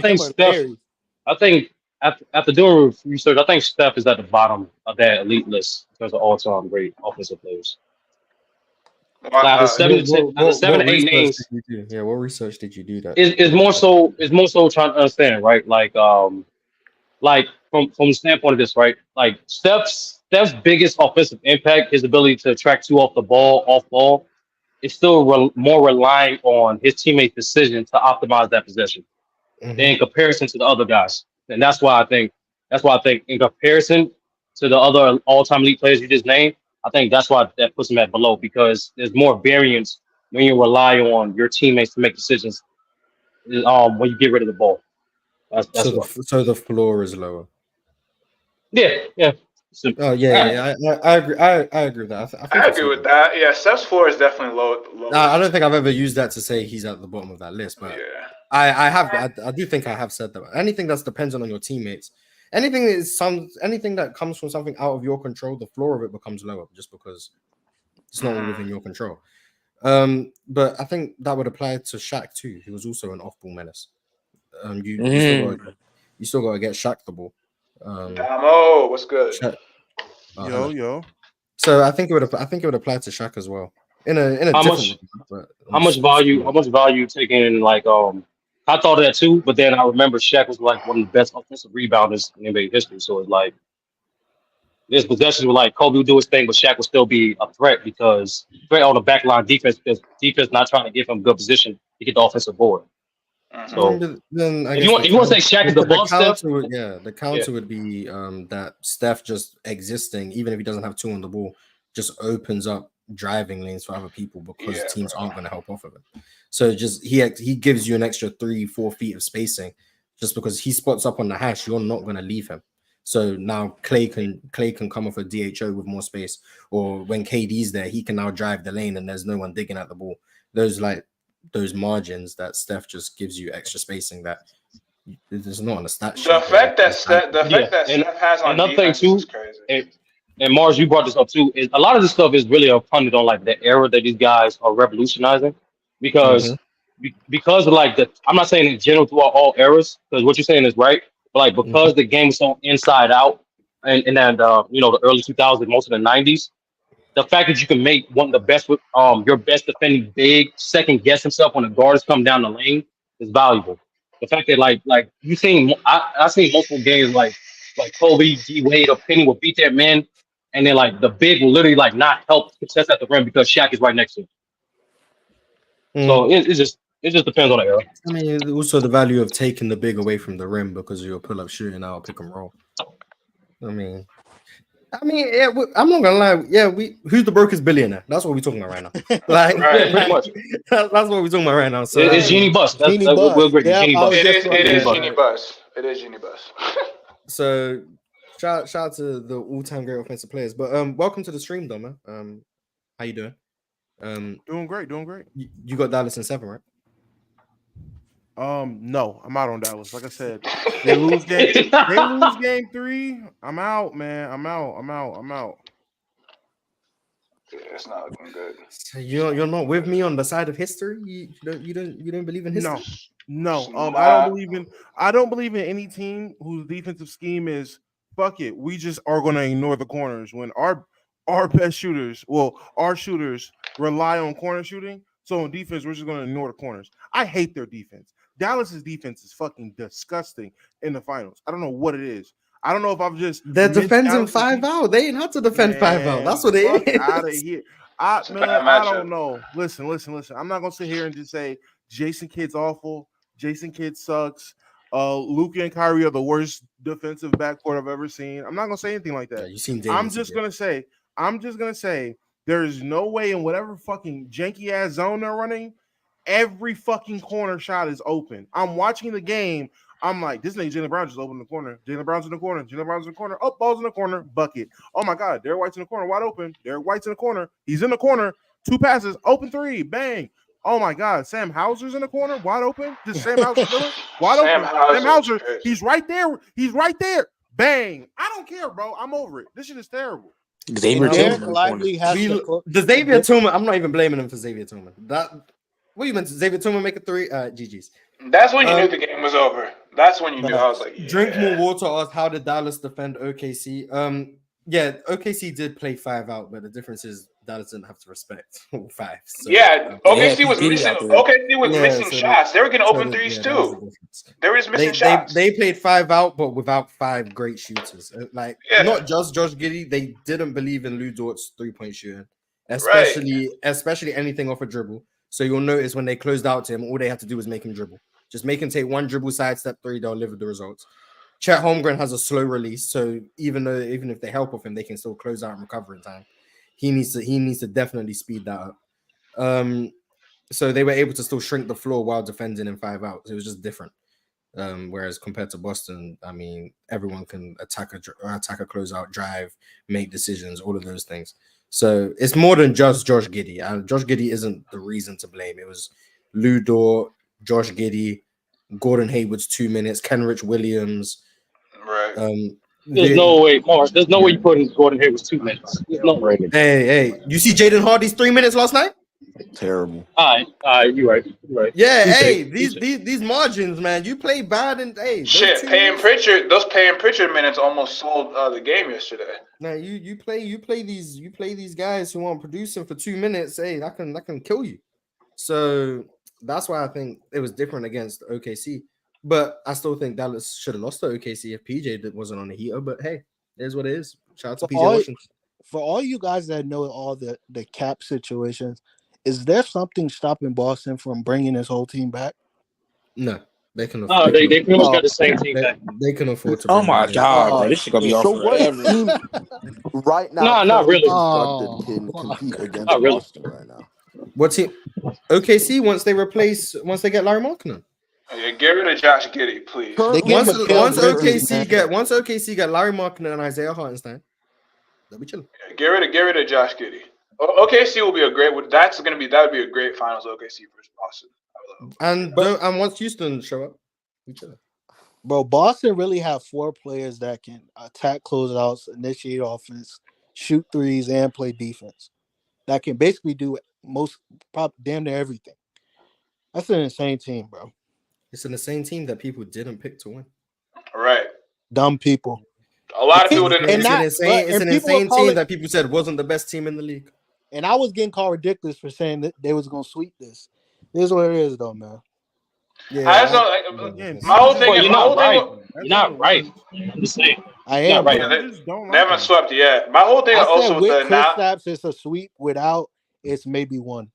think Steph. I think after doing research, I think Steph is at the bottom of that elite list in terms of all-time great offensive players. Like the 7 to 8 names. Yeah, what research did you do? That is more so trying to understand, right? Like from the standpoint of this, right? Like Steph's biggest offensive impact, his ability to track two off ball, is still more relying on his teammates' decision to optimize that possession than in comparison to the other guys. And that's why I think in comparison to the other all-time elite players you just named, I think that's why that puts him at below, because there's more variance when you rely on your teammates to make decisions when you get rid of the ball. So the floor is lower. Yeah. Oh yeah. I agree. I agree with that. I agree with that. Yeah, Steph's floor is definitely low. I don't think I've ever used that to say he's at the bottom of that list, but yeah. I do think I have said that. Anything that's dependent on your teammates, anything that comes from something out of your control, the floor of it becomes lower just because it's not within your control. But I think that would apply to Shaq too. He was also an off-ball menace. You still got to get Shaq the ball. Damo, what's good? Shaq, yo. So I think it would apply to Shaq as well. In a how different much value taking like I thought of that too, but then I remember Shaq was like one of the best offensive rebounders in NBA history. So it's like this possessions were like Kobe would do his thing, but Shaq would still be a threat because threat on the backline defense, because defense not trying to give him good position to get the offensive board. So then if you want to say Shaq is above Steph, the counter would be that Steph just existing, even if he doesn't have two on the ball, just opens up driving lanes for other people because teams aren't going to help off of it. So just he gives you an extra 3-4 feet of spacing just because he spots up on the hash. You're not going to leave him. So now Clay can come off a DHO with more space, or when KD's there, he can now drive the lane and there's no one digging at the ball. Those margins that Steph just gives you extra spacing that there's not on the stat sheet. The fact that Steph has on defense is crazy. And Mars, you brought this up too. Is a lot of this stuff is really a pundit on like the era that these guys are revolutionizing, because because of like I'm not saying in general throughout all eras, because what you're saying is right, but like because the game is so inside out, and then the early 2000s, most of the 90s, the fact that you can make one of the best with your best defending big second guess himself when the guards come down the lane is valuable. The fact that like you seen I seen multiple games like Kobe, D Wade, or Penny will beat their men, and then like the big will literally like not help contest at the rim because Shaq is right next to him. So it just depends on the era. I mean, also the value of taking the big away from the rim because of your pull-up shooting out, pick and roll. I mean, yeah, I'm not gonna lie. Yeah, who's the brokest billionaire? That's what we're talking about right now. Like, Yeah, pretty much. That's what we're talking about right now. So It's Genie Bus. We'll agree. Yeah, Genie Bus. It is Genie Genie Bus. It is Genie Bus. So shout out to the all-time great offensive players. But welcome to the stream, though, man. How you doing? Doing great. You got Dallas in 7, right? No, I'm out on Dallas. Like I said, they lose game 3. I'm out, man. I'm out. Yeah, it's not looking good. So you're not with me on the side of history. You don't believe in history. No. I don't believe in any team whose defensive scheme is fuck it. We just are going to ignore the corners when our best shooters, our shooters rely on corner shooting. So on defense, we're just going to ignore the corners. I hate their defense. Dallas's defense is fucking disgusting in the finals. I don't know what it is. I don't know if I'm just they're defending 5 out. They ain't have to defend 5 out. That's what it is. Out of here. I don't know. Listen. I'm not gonna sit here and just say Jason Kidd's awful. Jason Kidd sucks. Luka and Kyrie are the worst defensive backcourt I've ever seen. I'm not gonna say anything like that. Yeah, you seen I'm just gonna say there is no way in whatever fucking janky ass zone they're running, every fucking corner shot is open. I'm watching the game. I'm like, this nigga Jaylen Brown just opened the corner. Jaylen Brown's in the corner. Oh, ball's in the corner. Bucket. Oh my God, Derrick White's in the corner, wide open. Derrick White's in the corner. He's in the corner. 2 passes, open 3, bang. Oh my God, Sam Hauser's in the corner, wide open. Just Sam Hauser chilling, wide open. Sam Hauser, he's right there. Bang. I don't care, bro. I'm over it. This shit is terrible. Xavier Tillman. The Xavier Tillman, I'm not even blaming him for Xavier Tillman. What you meant? Xavier Tillman make a 3? GG's. That's when you knew the game was over. That's when you knew. I was like, yeah. Drink more water. Asked, how did Dallas defend OKC? Yeah, OKC did play 5 out, but the difference is Dallas didn't have to respect all 5. So, yeah, OKC was missing. OKC was missing shots. They were getting open threes too. They were just missing shots. They played 5 out, but without 5 great shooters. Not just Josh Giddey. They didn't believe in Lou Dort's 3-point shooting, especially anything off a dribble. So you'll notice when they closed out to him, all they had to do was make him dribble. Just make him take 1 dribble, sidestep 3, they'll live with the results. Chet Holmgren has a slow release, so even if they help with him, they can still close out and recover in time. He needs to definitely speed that up. So they were able to still shrink the floor while defending in 5 out. It was just different. Whereas compared to Boston, I mean, everyone can attack a closeout, drive, make decisions, all of those things. So it's more than just Josh Giddey. Josh Giddey isn't the reason to blame. It was Lou Dort, Josh Giddey, Gordon Hayward's 2 minutes, Kenrich Williams. Right. There's no way, Mark. There's no way you put in Gordon Hayward's 2 minutes. There's no way. Hey, you see Jaden Hardy's 3 minutes last night? Terrible. All right, you're right. Yeah, these margins, man. You play bad and shit. Payne Pritchard, those Payne Pritchard minutes almost sold the game yesterday. Now you play these guys who aren't producing for 2 minutes. Hey, that can kill you. So that's why I think it was different against OKC. But I still think Dallas should have lost to OKC if PJ wasn't on the heater. But hey, it is what it is. Shout out to PJ Washington. For all you guys that know all the cap situations, is there something stopping Boston from bringing his whole team back? No, they can. They pretty much got the same team back. They can afford to. Oh my God, bro, this shit gonna be on forever. Right now, not really. Can compete against Boston right now. What team? OKC once they get Larry Markkinen. Yeah, get rid of Josh Giddey, please. Once OKC get Larry Markkinen and Isaiah Hartenstein, they'll be chilling. Yeah, get rid of Josh Giddey. OKC will be a great. That would be a great finals. OKC versus Boston. And once Houston show up, we chilling. Bro, Boston really have 4 players that can attack closeouts, initiate offense, shoot threes, and play defense. That can basically do damn near everything. That's an insane team, bro. It's an insane team that people didn't pick to win. Right. Dumb people. A lot of people didn't. It's an insane team that people said wasn't the best team in the league. And I was getting called ridiculous for saying that they was gonna sweep this. This is what it is, though, man. Yeah, my whole thing is you're not right. You're not right. I'm just saying. I am. Right. They haven't swept yet. My whole thing also with the Kristaps, it's a sweep. Without, it's maybe one.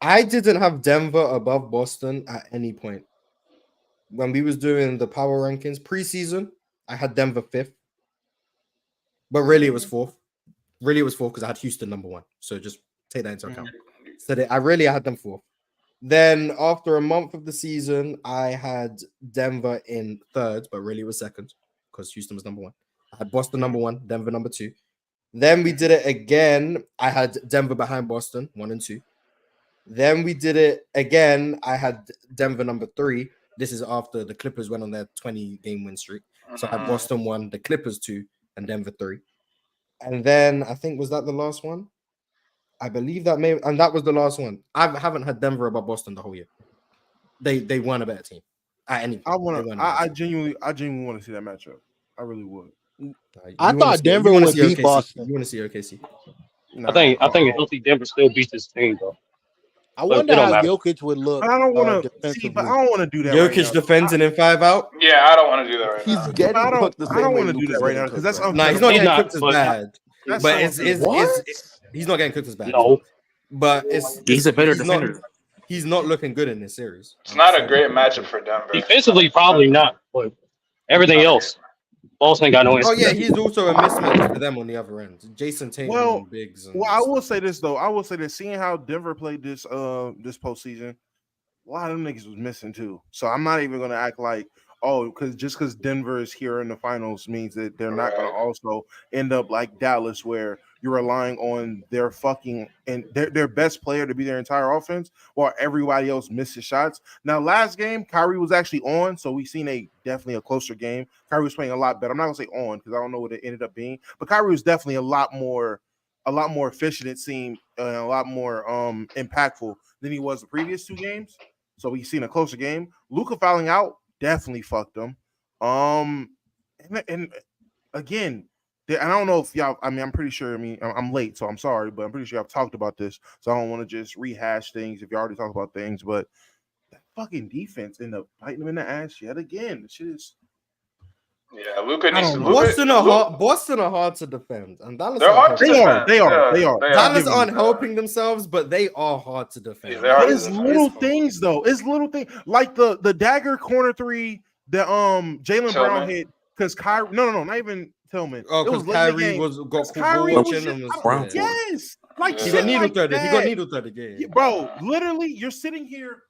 I didn't have Denver above Boston at any point. When we was doing the power rankings preseason, I had Denver 5th. But really it was 4th. Really it was 4th because I had Houston number 1. So just take that into account. So I had them 4th. Then after a month of the season, I had Denver in 3rd, but really it was 2nd because Houston was number 1. I had Boston number 1, Denver number 2. Then we did it again. I had Denver behind Boston, 1 and 2. Then we did it again. I had Denver number 3. This is after the Clippers went on their 20-game win streak. So I had Boston 1, the Clippers 2, and Denver 3. And then I think, was that the last one? I believe that and that was the last one. I haven't had Denver above Boston the whole year. They weren't a better team at any point. I genuinely want to see that matchup. I really would. I thought Denver would beat Boston. You want to see OKC? I think a healthy Denver still beats this team though. I wonder how Jokic would look. I don't want to see, but I don't want to do that. Jokic defending in 5 out. Yeah, I don't want to do that right now. He's getting cooked the same way. I don't want to do that right now because that's he's not getting cooked as bad. But he's not getting cooked as bad. No, but he's a better defender. He's not looking good in this series. It's not a great matchup for Denver. Defensively, probably not, but everything else, Boston ain't got no answer. Oh yeah, he's also a mismatch for them on the other end. Jason Tatum and Biggs. I will say this though. I will say that seeing how Denver played this postseason, a lot of them niggas was missing too. So I'm not even gonna act like because Denver is here in the finals means that they're not gonna also end up like Dallas where you're relying on their their best player to be their entire offense while everybody else misses shots. Now, last game, Kyrie was actually on, so we've seen definitely a closer game. Kyrie was playing a lot better. I'm not gonna say on because I don't know what it ended up being, but Kyrie was definitely a lot more efficient, it seemed, and a lot more impactful than he was the previous 2 games. So we've seen a closer game. Luka fouling out definitely fucked him. And again, I don't know if y'all. I'm pretty sure. I'm late, so I'm sorry, but I'm pretty sure I've talked about this, so I don't want to just rehash things if you already talked about things. But that fucking defense ended up biting him in the ass yet again. Shit is. Yeah, Luka needs to. Boston are hard to defend, and Dallas. They are. Dallas aren't helping themselves, but they are hard to defend. It's little things though. It's little things like the dagger corner 3 that Jaylen Brown hit because Kyrie. No, not even Tillman. Oh, because Kyrie got watching. Yes, like he got needle threaded. He got needle threaded. Yeah, bro. Literally, you're sitting here,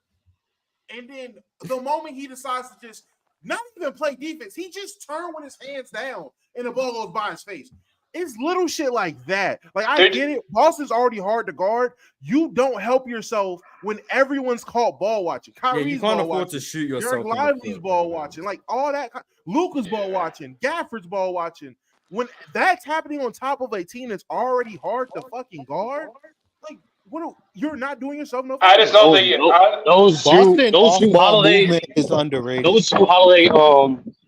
and then the moment he decides to just not even play defense, he just turned with his hands down, and the ball goes by his face. It's little shit like that. Like I get it. Boston's already hard to guard. You don't help yourself when everyone's caught ball watching. Kyrie's you can't ball afford watching. to shoot yourself. Derek Lively's ball watching. Like all that. Luka's ball watching. Gafford's ball watching. When that's happening on top of a team that's already hard to fucking guard, like you're not doing yourself no. I just don't think those two Holiday is underrated. Those 2 Holiday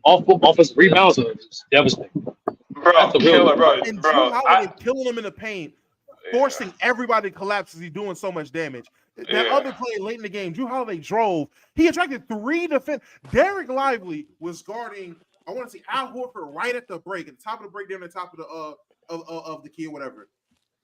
offensive rebounds are devastating. Bro, killer, bro. And Drew Holiday killing him in the paint, forcing everybody to collapse because he's doing so much damage. That other play late in the game, Drew Holiday drove. He attracted 3 defense. Derek Lively was guarding. I want to say Al Horford right at the break, at the top of the break, down the top of the key or whatever.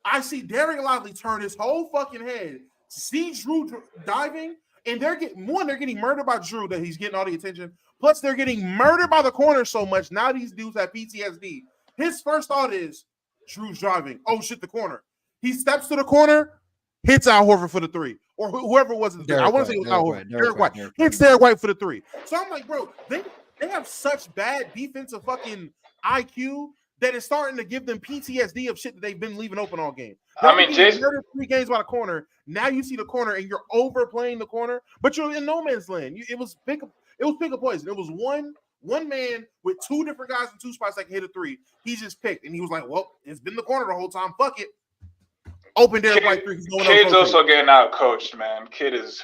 I see Derek Lively turn his whole fucking head, see Drew diving, and they're getting murdered by Drew that he's getting all the attention. Plus, they're getting murdered by the corner so much. Now these dudes have PTSD. His first thought is, Drew's driving. Oh, shit, the corner. He steps to the corner, hits Al Horford for the 3. Or whoever it was. I want to say it was Al Horford. Derek White. Hits Derek White for the 3. So I'm like, bro, they have such bad defensive fucking IQ that is starting to give them PTSD of shit that they've been leaving open all game. Jason murdered 3 games by the corner. Now you see the corner and you're overplaying the corner, but you're in no man's land. It was pick a poison. It was one man with 2 different guys in 2 spots that can hit a 3. He just picked, and he was like, "Well, it's been the corner the whole time. Fuck it." Open Derek White 3. Kid's also getting out coached, man. Kid is.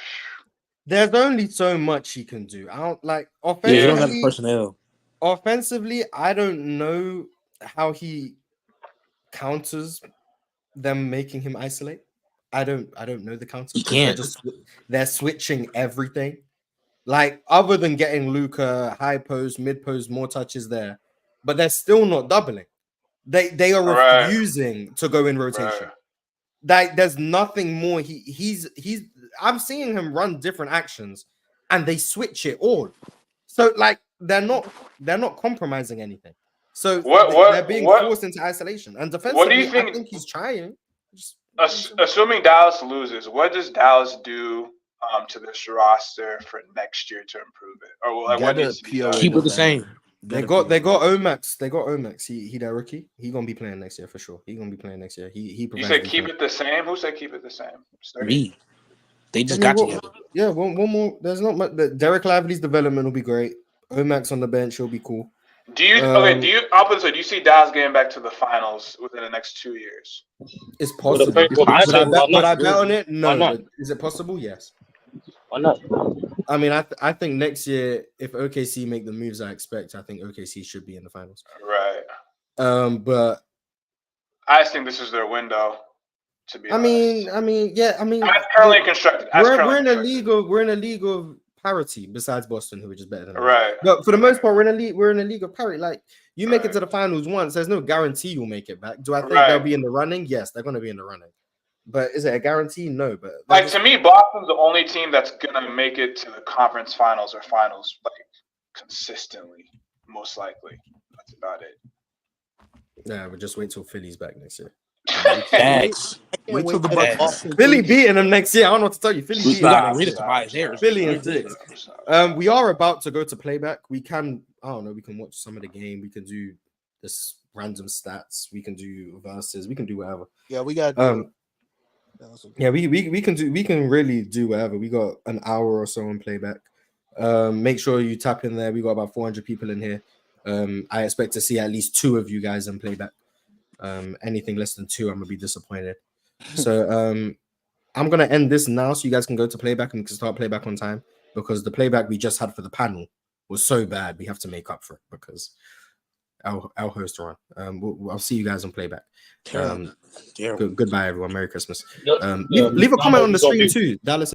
There's only so much he can do. I don't like Yeah, he don't have the offensively. personnel. Offensively, I don't know how he counters them making him isolate. I don't know the counters because they're switching everything. Like other than getting Luka high post, mid post, more touches there, but they're still not doubling. They are refusing to go in rotation. Like there's nothing more. He's I'm seeing him run different actions, and they switch it all. So like they're not compromising anything. So they're being forced into isolation. And defensively, what do you think? I think he's trying. Assuming Dallas loses, what does Dallas do to this roster for next year to improve it, or like what needs to be done? Keep it the same. They got Omax. They got Omax. He their rookie. He gonna be playing next year for sure. He gonna be playing next year. He. You said keep it the same. Who said keep it the same? Me. They just got together. Yeah, one more. There's not much. Derek Lively's development will be great. Omax on the bench will be cool. Do you do you see Dallas getting back to the finals within the next 2 years? It's possible. Would I bet on it? No. But is it possible? Yes. Why not? I mean, I think next year, if OKC make the moves I expect, I think OKC should be in the finals. Right. But I just think this is their window. To be honest. Yeah. As currently constructed. We're in a league of parity. Besides Boston, who are just better than us. Right. But for the most part, we're in a league of parity. Like you make it to the finals once, there's no guarantee you'll make it back. Do I think they'll be in the running? Yes, they're going to be in the running. But is it a guarantee? No. But like to me, Boston's the only team that's gonna make it to the conference finals or finals like consistently, most likely. That's about it. Yeah, we'll just wait till Philly's back next year. Thanks. Wait till the Bucks. Philly beating them next year. I don't know what to tell you. Philly beating them. Philly and 6. We are about to go to playback. We can, I don't know, we can watch some of the game. We can do this random stats. We can do verses. We can do whatever. Yeah, we got. Yeah, we can really do whatever. We got an hour or so on playback. Make sure you tap in there. We got about 400 people in here. I expect to see at least 2 of you guys in playback. Anything less than 2, I'm gonna be disappointed. So I'm gonna end this now so you guys can go to playback and we can start playback on time because the playback we just had for the panel was so bad we have to make up for it because our host are on. I'll see you guys on playback. Goodbye everyone. Merry Christmas. Leave a comment on the stream too, Dallas.